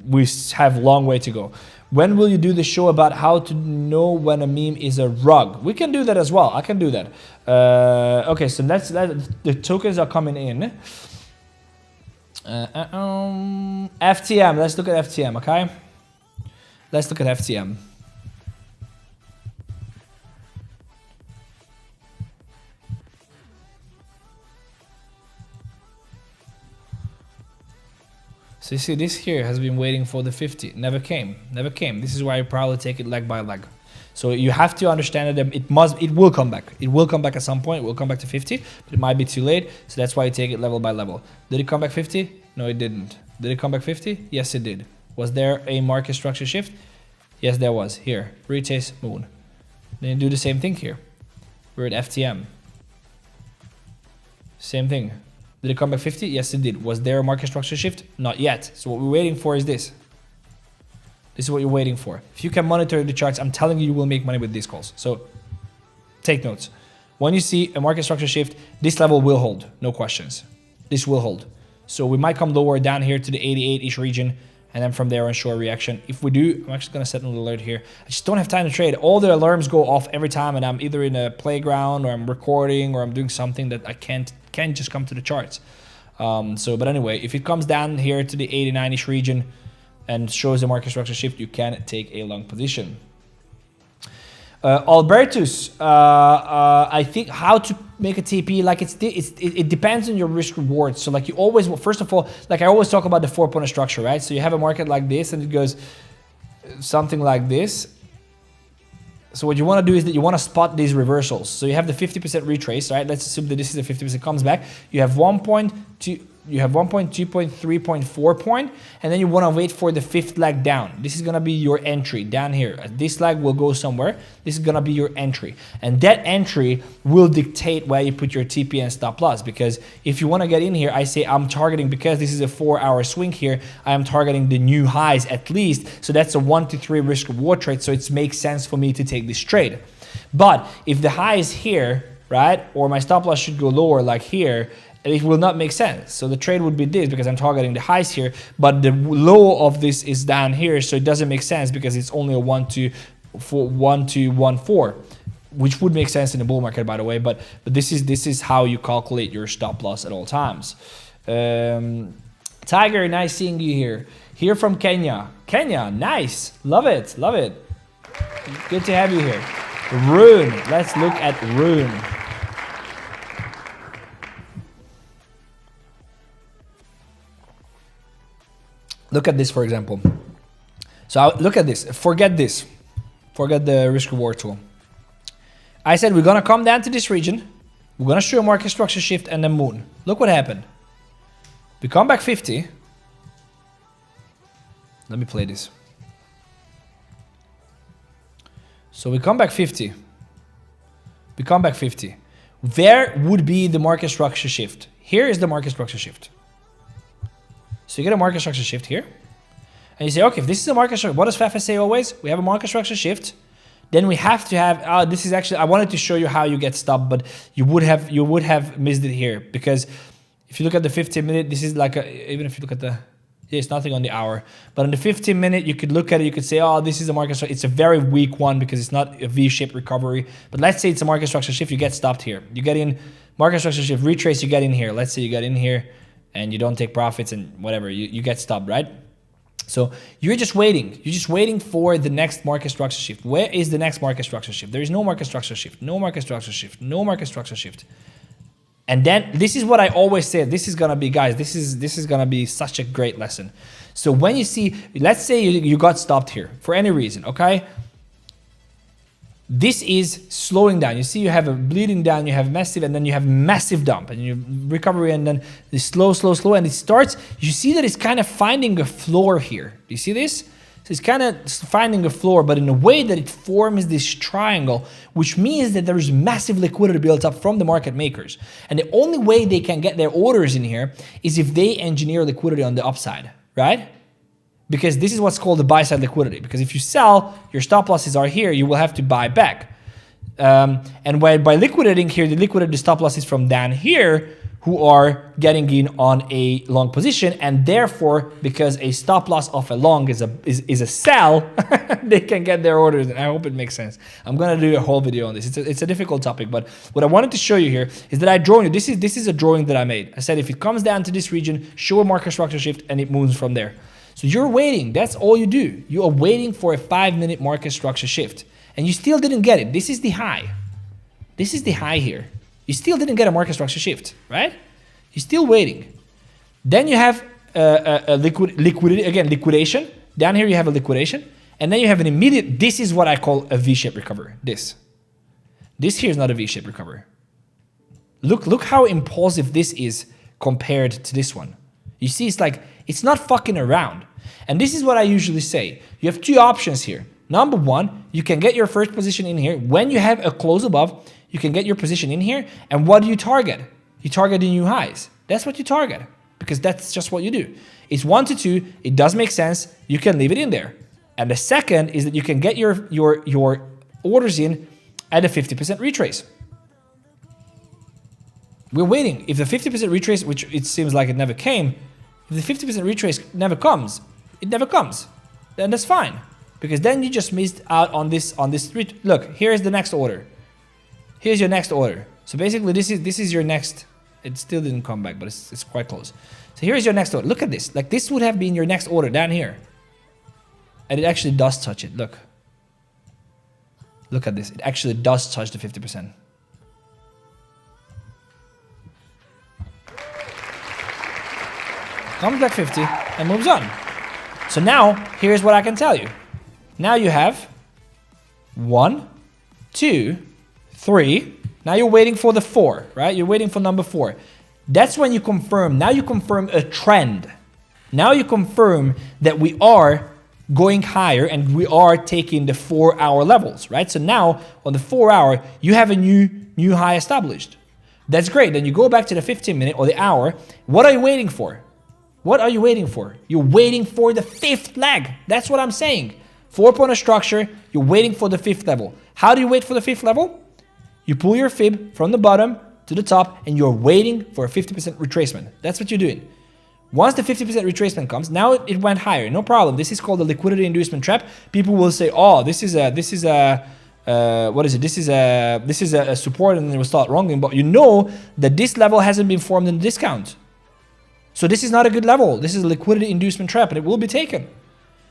We have a long way to go. When will you do the show about how to know when a meme is a rug? We can do that as well. I can do that. Okay, so the tokens are coming in. FTM. Let's look at FTM, okay? Let's look at FTM. So you see, this here has been waiting for the 50. Never came. Never came. This is why you probably take it leg by leg. So you have to understand that it will come back. It will come back at some point. It will come back to 50, but it might be too late. So that's why you take it level by level. Did it come back 50? No, it didn't. Did it come back 50? Yes, it did. Was there a market structure shift? Yes, there was. Here, retest moon. Then you do the same thing here. We're at FTM. Same thing. Did it come back 50? Yes, it did. Was there a market structure shift? Not yet. So what we're waiting for is this. This is what you're waiting for. If you can monitor the charts, I'm telling you, you will make money with these calls. So take notes. When you see a market structure shift, this level will hold. No questions. This will hold. So we might come lower down here to the 88-ish region. And then from there on, show a reaction. If we do, I'm actually going to set an alert here. I just don't have time to trade. All the alarms go off every time, and I'm either in a playground or I'm recording or I'm doing something that I can't just come to the charts. But anyway, if it comes down here to the 89-ish region and shows a market structure shift, you can take a long position. Albertus, I think how to make a TP, like it depends on your risk reward. So like you always, first of all, like I always talk about the 4-point structure, right? So you have a market like this and it goes something like this. So what you want to do is that you want to spot these reversals. So you have the 50% retrace, right? Let's assume that this is the 50% comes back. You have 1.2, you have 1.2, 3, 4 point, and then you want to wait for the 5th leg down. This is going to be your entry down here. This leg will go somewhere. This is going to be your entry. And that entry will dictate where you put your TP and stop loss. Because if you want to get in here, I say I'm targeting, because this is a 4-hour swing here, I am targeting the new highs at least. So that's a 1 to 3 risk reward trade. So it makes sense for me to take this trade. But if the high is here, right, or my stop loss should go lower like here, it will not make sense. So the trade would be this, because I'm targeting the highs here, but the low of this is down here, so it doesn't make sense because it's only a 1 to 1 4, which would make sense in the bull market, by the way. But this is how you calculate your stop loss at all times. Tiger, nice seeing you here. Here from Kenya. Kenya, nice, love it, love it. Good to have you here. RUNE, let's look at RUNE. Look at this, for example. So look at this. Forget this. Forget the risk reward tool. I said we're going to come down to this region. We're going to show a market structure shift and then moon. Look what happened. We come back 50. Let me play this. So we come back 50. We come back 50. Where would be the market structure shift? Here is the market structure shift. So you get a market structure shift here. And you say, okay, if this is a market structure, what does Fefe say always? We have a market structure shift. Then we have to have, this is actually, I wanted to show you how you get stopped, but you would have missed it here. Because if you look at the 15-minute, this is like, even if you look at the, yeah, it's nothing on the hour. But on the 15-minute, you could look at it, you could say, oh, this is a market structure. It's a very weak one because it's not a V-shaped recovery. But let's say it's a market structure shift, you get stopped here. You get in, market structure shift, retrace, you get in here. Let's say you get in here and you don't take profits and whatever, you get stopped, right? So you're just waiting. You're just waiting for the next market structure shift. Where is the next market structure shift? There is no market structure shift, no market structure shift, no market structure shift. And then this is what I always say. This is going to be, guys, this is going to be such a great lesson. So when you see, let's say you got stopped here for any reason, okay? This is slowing down. You see you have a bleeding down, you have massive, and then you have massive dump, and you recovery, and then the slow, and it starts, you see that it's kind of finding a floor here. Do you see this? So it's kind of finding a floor, but in a way that it forms this triangle, which means that there is massive liquidity built up from the market makers. And the only way they can get their orders in here is if they engineer liquidity on the upside, right? Because this is what's called the buy side liquidity. Because if you sell, your stop losses are here, you will have to buy back. And by liquidating here, they liquidate the stop losses from down here, who are getting in on a long position, and therefore, because a stop loss of a long is a sell, they can get their orders. And I hope it makes sense. I'm gonna do a whole video on this. It's a difficult topic, but what I wanted to show you here is that I draw you. This is a drawing that I made. I said if it comes down to this region, show a market structure shift, and it moves from there. So you're waiting. That's all you do. You are waiting for a 5-minute market structure shift, and you still didn't get it. This is the high. This is the high here. You still didn't get a market structure shift, right? You're still waiting. Then you have a liquidity, again, liquidation. Down here you have a liquidation, and then you have an immediate, this is what I call a V-shaped recovery. This here is not a V-shaped recovery. Look how impulsive this is compared to this one. You see, it's like, it's not fucking around. And this is what I usually say. You have two options here. Number one, you can get your first position in here. When you have a close above, you can get your position in here. And what do you target? You target the new highs. That's what you target, because that's just what you do. It's 1 to 2. It does make sense. You can leave it in there. And the second is that you can get your orders in at a 50% retrace. We're waiting. If the 50% retrace, which it seems like it never came, if the 50% retrace never comes, it never comes. Then that's fine. Because then you just missed out on this look, here's the next order. Here's your next order. So basically this is your next. It still didn't come back, but it's quite close. So here's your next order. Look at this. Like this would have been your next order down here. And it actually does touch it. Look. Look at this. It actually does touch the 50%. Comes back 50 and moves on. So now, here's what I can tell you. Now you have 1, 2, 3. Now you're waiting for the 4, right? You're waiting for number 4. That's when you confirm. Now you confirm a trend. Now you confirm that we are going higher and we are taking the 4-hour levels, right? So now on the 4-hour, you have a new high established. That's great. Then you go back to the 15-minute or the hour. What are you waiting for? What are you waiting for? You're waiting for the 5th leg. That's what I'm saying. 4-point structure, you're waiting for the 5th level. How do you wait for the 5th level? You pull your fib from the bottom to the top and you're waiting for a 50% retracement. That's what you're doing. Once the 50% retracement comes, now it went higher. No problem. This is called the liquidity inducement trap. People will say, "Oh, this is a support," and they will start wronging. But you know that this level hasn't been formed in the discount. So this is not a good level. This is a liquidity inducement trap and it will be taken.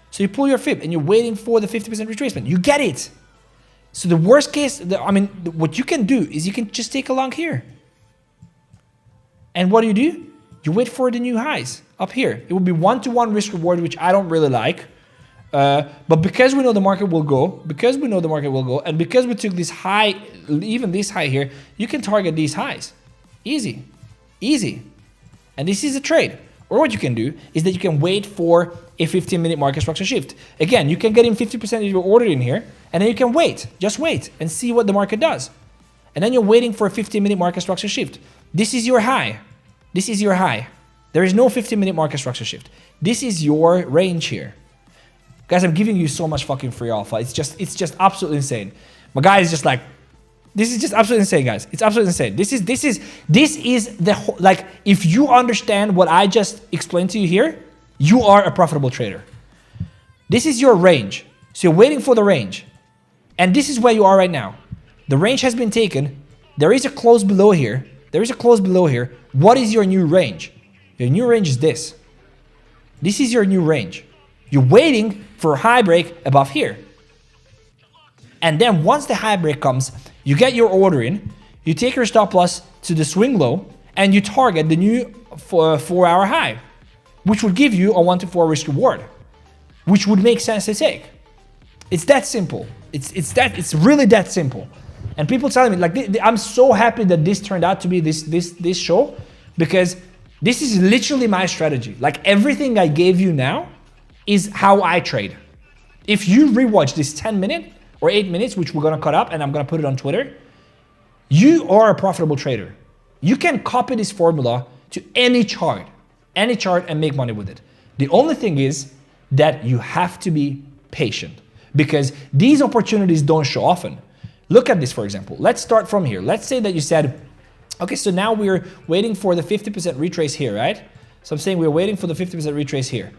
So you pull your fib and you're waiting for the 50% retracement. You get it. So the worst case, what you can do is you can just take a long here. And what do? You wait for the new highs up here. It will be 1-to-1 risk reward, which I don't really like. But because we know the market will go, and because we took this high, even this high here, you can target these highs. Easy. Easy. And this is a trade. Or what you can do is that you can wait for a 15-minute market structure shift. Again, you can get in 50% of your order in here, and then you can wait. Just wait and see what the market does. And then you're waiting for a 15-minute market structure shift. This is your high. This is your high. There is no 15-minute market structure shift. This is your range here. Guys, I'm giving you so much fucking free alpha. It's just absolutely insane. My guy is just like, this is just absolutely insane, guys. It's absolutely insane. This is the, like, if you understand what I just explained to you here, you are a profitable trader. This is your range. So you're waiting for the range. And this is where you are right now. The range has been taken. There is a close below here. There is a close below here. What is your new range? Your new range is this. This is your new range. You're waiting for a high break above here. And then once the high break comes, you get your order in, you take your stop loss to the swing low, and you target the new 4-hour high, which would give you a 1-to-4 risk reward, which would make sense to take. It's that simple. It's really that simple. And people telling me, like, I'm so happy that this turned out to be this show, because this is literally my strategy. Like, everything I gave you now is how I trade. If you rewatch this 10-minute or 8 minutes, which we're gonna cut up and I'm gonna put it on Twitter, you are a profitable trader. You can copy this formula to any chart and make money with it. The only thing is that you have to be patient, because these opportunities don't show often. Look at this, for example. Let's start from here. Let's say that you said, okay, so now we're waiting for the 50% retrace here, right? So I'm saying we're waiting for the 50% retrace here.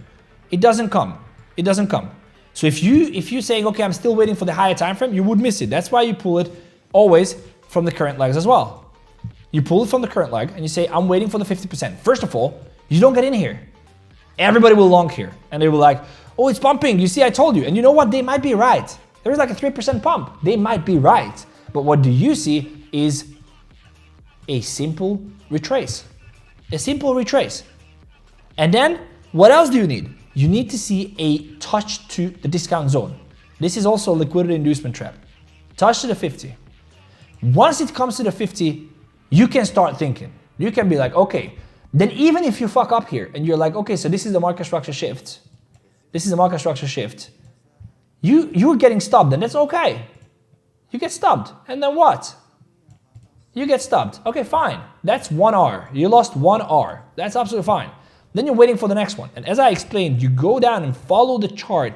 It doesn't come. It doesn't come. So if you're saying, okay, I'm still waiting for the higher time frame, you would miss it. That's why you pull it always from the current legs as well. You pull it from the current leg and you say, I'm waiting for the 50%. First of all, you don't get in here. Everybody will long here. And they will like, oh, it's pumping. You see, I told you. And you know what? They might be right. There is like a 3% pump. They might be right. But what do you see is a simple retrace. A simple retrace. And then what else do you need? You need to see a touch to the discount zone. This is also a liquidity inducement trap. Touch to the 50. Once it comes to the 50, you can start thinking. You can be like, okay, then even if you fuck up here and you're like, okay, so this is the market structure shift. This is the market structure shift. You're getting stopped, and that's okay. You get stopped, and then what? You get stopped. Okay, fine. That's 1 hour. You lost 1 hour. That's absolutely fine. Then you're waiting for the next one. And as I explained, you go down and follow the chart.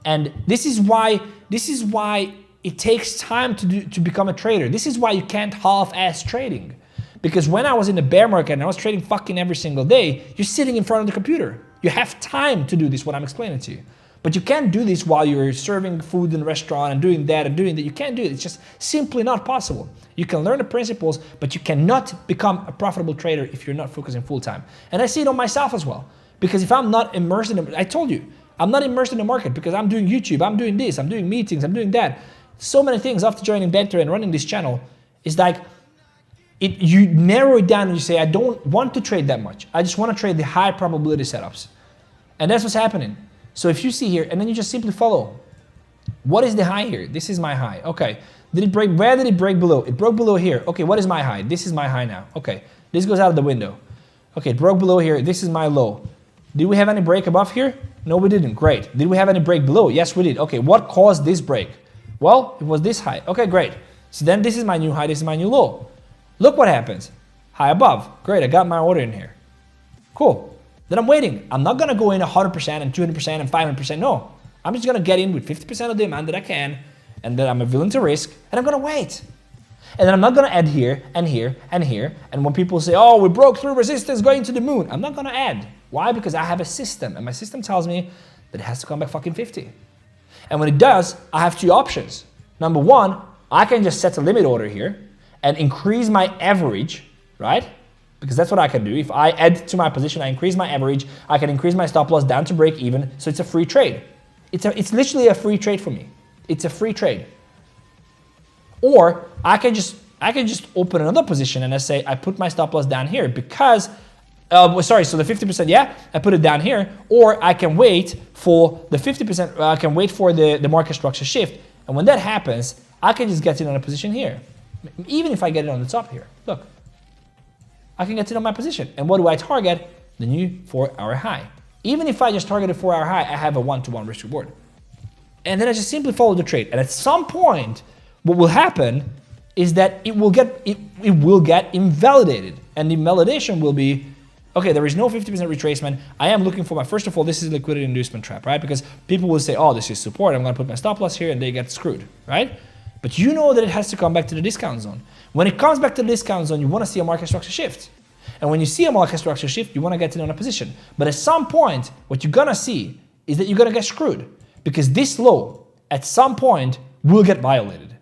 And this is why it takes time to become a trader. This is why you can't half-ass trading. Because when I was in the bear market and I was trading fucking every single day, you're sitting in front of the computer. You have time to do this, what I'm explaining to you. But you can't do this while you're serving food in a restaurant and doing that and doing that. You can't do it. It's just simply not possible. You can learn the principles, but you cannot become a profitable trader if you're not focusing full time. And I see it on myself as well. Because if I'm not immersed in it, I told you, I'm not immersed in the market because I'm doing YouTube, I'm doing this, I'm doing meetings, I'm doing that. So many things after joining Banter and running this channel. It's like, you narrow it down and you say, I don't want to trade that much. I just want to trade the high probability setups. And that's what's happening. So if you see here, and then you just simply follow. What is the high here? This is my high. Okay. Did it break? Where did it break below? It broke below here. Okay, what is my high? This is my high now. Okay. This goes out of the window. Okay, it broke below here. This is my low. Did we have any break above here? No, we didn't. Great. Did we have any break below? Yes, we did. Okay, what caused this break? Well, it was this high. Okay, great. So then this is my new high, this is my new low. Look what happens. High above. Great, I got my order in here. Cool. Then I'm waiting. I'm not gonna go in 100% and 200% and 500%. No, I'm just gonna get in with 50% of the amount that I can and that I'm willing to risk, and I'm gonna wait. And then I'm not gonna add here and here and here. And when people say, oh, we broke through resistance going to the moon, I'm not gonna add. Why? Because I have a system, and my system tells me that it has to come back fucking 50. And when it does, I have two options. Number one, I can just set a limit order here and increase my average, right? Because that's what I can do. If I add to my position, I increase my average, I can increase my stop loss down to break even, so it's a free trade. It's literally a free trade for me. It's a free trade. Or I can just open another position and I say, I put my stop loss down here because, sorry, so the 50%, yeah, I put it down here, or I can wait for the 50%, I can wait for the market structure shift. And when that happens, I can just get it on a position here. Even if I get it on the top here, look. I can get it on my position. And what do I target? The new 4-hour high. Even if I just target a 4-hour high, I have a 1-to-1 risk reward. And then I just simply follow the trade. And at some point, what will happen is that it will get invalidated. And the invalidation will be, okay, there is no 50% retracement. I am looking for my, first of all, this is a liquidity inducement trap, right? Because people will say, oh, this is support. I'm gonna put my stop loss here and they get screwed, right? But you know that it has to come back to the discount zone. When it comes back to the discount zone, you want to see a market structure shift. And when you see a market structure shift, you want to get it on a position. But at some point, what you're going to see is that you're going to get screwed. Because this low, at some point, will get violated.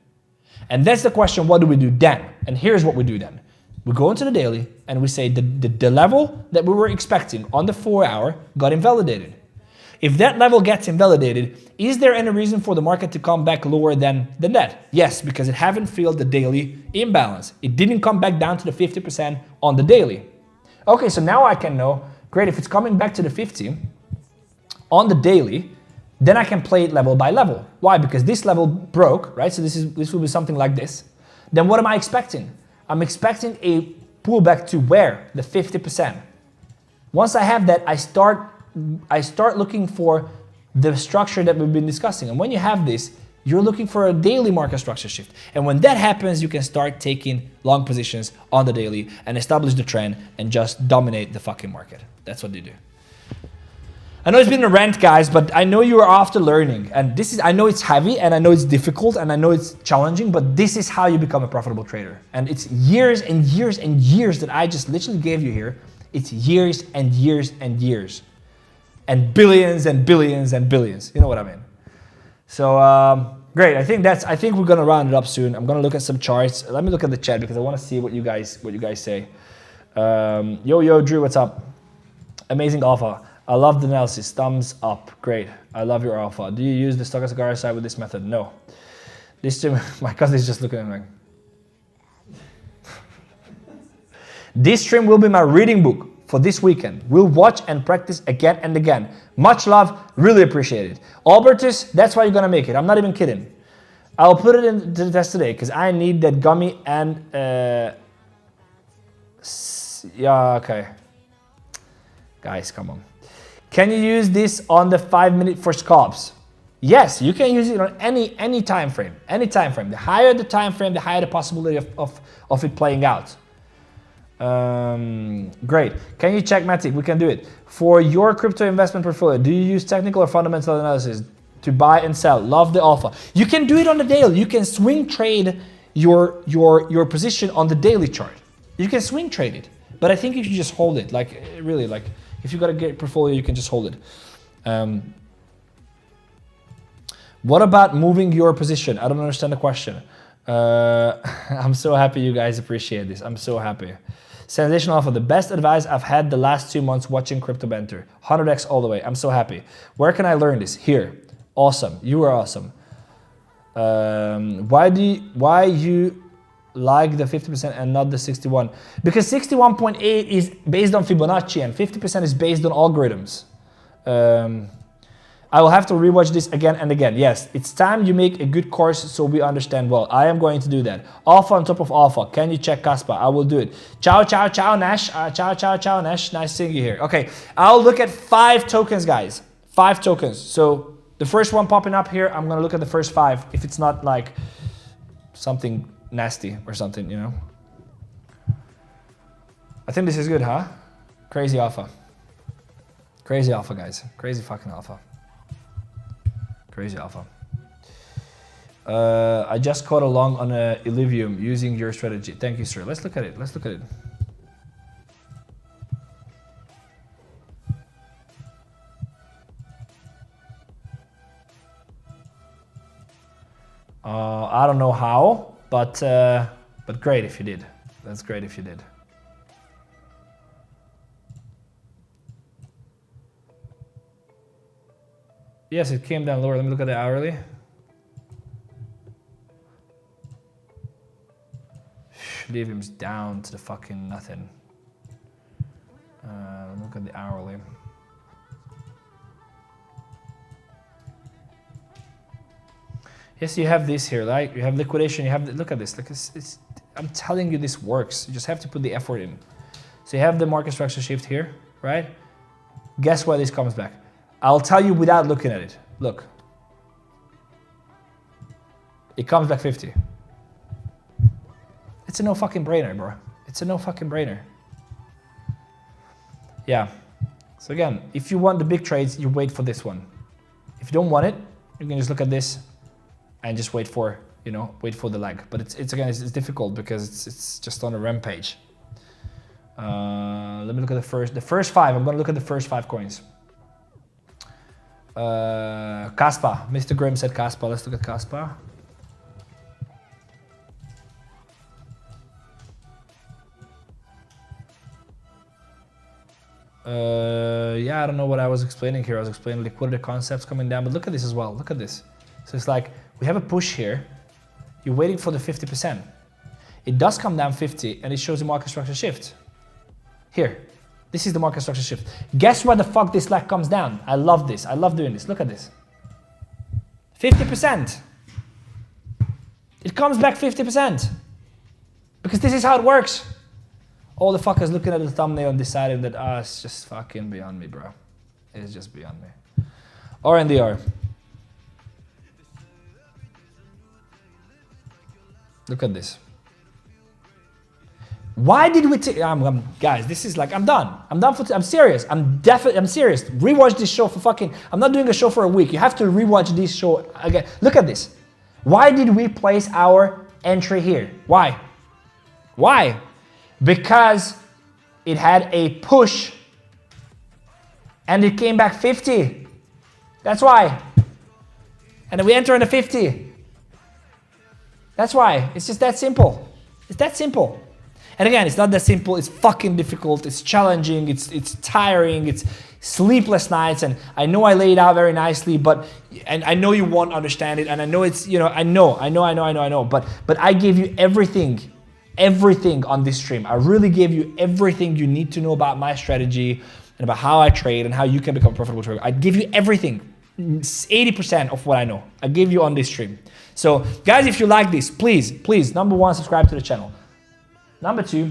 And that's the question, what do we do then? And here's what we do then. We go into the daily and we say the level that we were expecting on the 4-hour got invalidated. If that level gets invalidated, is there any reason for the market to come back lower than that? Yes, because it haven't filled the daily imbalance. It didn't come back down to the 50% on the daily. Okay, so now I can know, great, if it's coming back to the 50 on the daily, then I can play it level by level. Why? Because this level broke, right? So this will be something like this. Then what am I expecting? I'm expecting a pullback to where? The 50%. Once I have that, I start looking for the structure that we've been discussing. And when you have this, you're looking for a daily market structure shift. And when that happens, you can start taking long positions on the daily and establish the trend and just dominate the fucking market. That's what you do. I know it's been a rant, guys, but I know you are after learning. And this is, I know it's heavy and I know it's difficult and I know it's challenging, but this is how you become a profitable trader. And it's years and years and years that I just literally gave you here. It's years and years and years. And billions and billions and billions. You know what I mean? So great. I think we're gonna round it up soon. I'm gonna look at some charts. Let me look at the chat because I want to see what you guys say. Yo, Drew, what's up? Amazing alpha. I love the analysis. Thumbs up. Great. I love your alpha. Do you use the stochastic RSI with this method? No. This stream, my cousin is just looking at me. This stream will be my reading book for this weekend. We'll watch and practice again and again. Much love, really appreciate it. Albertus, that's why you're gonna make it. I'm not even kidding. I'll put it into the test today because I need that gummy and yeah, okay. Guys, come on. Can you use this on the 5-minute for scalps? Yes, you can use it on any time frame. Any time frame. The higher the time frame, the higher the possibility of it playing out. Great. Can you check Matic? We can do it. For your crypto investment portfolio, do you use technical or fundamental analysis to buy and sell? Love the alpha. You can do it on the daily. You can swing trade your position on the daily chart. You can swing trade it, but I think you should just hold it. Like really, like If you got a great portfolio, you can just hold it. What about moving your position? I don't understand the question. I'm so happy you guys appreciate this. I'm so happy. Sensational Alpha, the best advice I've had the last 2 months watching crypto banter. 100x all the way. I'm so happy. Where can I learn this? Here. Awesome. You are awesome. Why you like the 50% and not the 61? Because 61.8 is based on Fibonacci and 50% is based on algorithms. I will have to rewatch this again and again. Yes, it's time you make a good course so we understand well. I am going to do that. Alpha on top of alpha. Can you check Kaspa? I will do it. Ciao, ciao, ciao, Nash. Ciao, ciao, ciao, Nash. Nice seeing you here. Okay, I'll look at 5 tokens, guys. 5 tokens. So the first one popping up here, I'm going to look at the first 5. If it's not like something nasty or something, you know. I think this is good, huh? Crazy alpha. Crazy alpha, guys. Crazy fucking alpha. Crazy alpha. I just caught along on a Illivium using your strategy. Thank you, sir. Let's look at it. Let's look at it. I don't know how, but great if you did. That's great if you did. Yes, it came down lower. Let me look at the hourly. Leave him down to the fucking nothing. Look at the hourly. Yes, you have this here, right? You have liquidation. You have look at this. Like I'm telling you, this works. You just have to put the effort in. So you have the market structure shift here, right? Guess why this comes back? I'll tell you without looking at it. Look. It comes back 50. It's a no fucking brainer, bro. It's a no fucking brainer. Yeah. So again, if you want the big trades, you wait for this one. If you don't want it, you can just look at this and just wait for, you know, wait for the lag. But it's again, it's difficult because it's just on a rampage. Let me look at the first 5. I'm gonna look at the first 5 coins. Kaspa. Mr. Grimm said Kaspa. Let's look at Kaspa. Yeah, I don't know what I was explaining here. I was explaining liquidity concepts coming down, but look at this as well. Look at this. So it's like we have a push here. You're waiting for the 50%. It does come down 50 and it shows the market structure shift. Here. This is the market structure shift. Guess where the fuck this lag comes down? I love this. I love doing this. Look at this. 50%. It comes back 50%. Because this is how it works. All the fuckers looking at the thumbnail and deciding that, it's just fucking beyond me, bro. It's just beyond me. RNDR. Look at this. Why did we take, guys, this is like, I'm done. I'm serious. I'm serious. Rewatch this show for fucking, I'm not doing a show for a week. You have to rewatch this show again. Look at this. Why did we place our entry here? Why? Why? Because it had a push and it came back 50. That's why. And then we enter in the 50. That's why. It's just that simple. It's that simple. And again, it's not that simple. It's fucking difficult. It's challenging. It's tiring. It's sleepless nights. And I know I laid it out very nicely, and I know you won't understand it. And I know it's, you know, I know. But I gave you everything on this stream. I really gave you everything you need to know about my strategy and about how I trade and how you can become a profitable trader. I give you everything, 80% of what I know. I gave you on this stream. So guys, if you like this, please, number 1, subscribe to the channel. Number 2,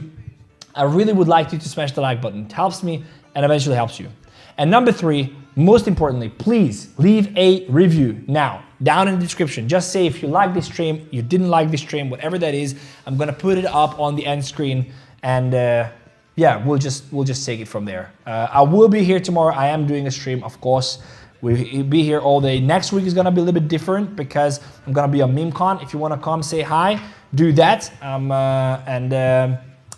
I really would like you to smash the like button. It helps me and eventually helps you. And number 3, most importantly, please leave a review now, down in the description. Just say if you like this stream, you didn't like this stream, whatever that is. I'm gonna put it up on the end screen, and yeah, we'll just take it from there. I will be here tomorrow. I am doing a stream, of course. We'll be here all day. Next week is gonna be a little bit different because I'm gonna be on MemeCon. If you wanna come say hi, do that.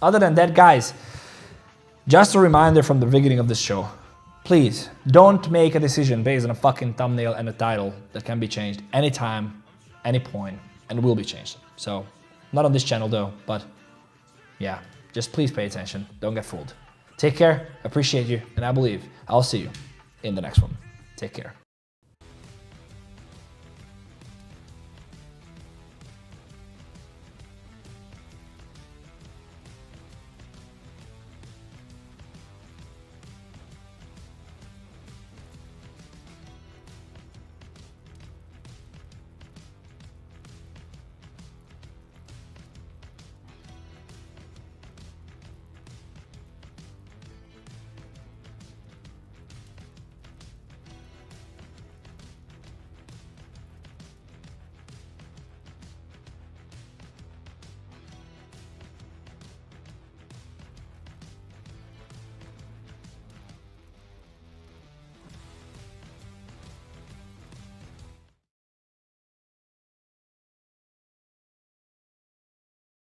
Other than that, guys, just a reminder from the beginning of the show. please don't make a decision based on a fucking thumbnail and a title that can be changed anytime, any point, and will be changed. So, not on this channel though, but yeah, just please pay attention. Don't get fooled. Take care, appreciate you, and I believe I'll see you in the next one. Take care.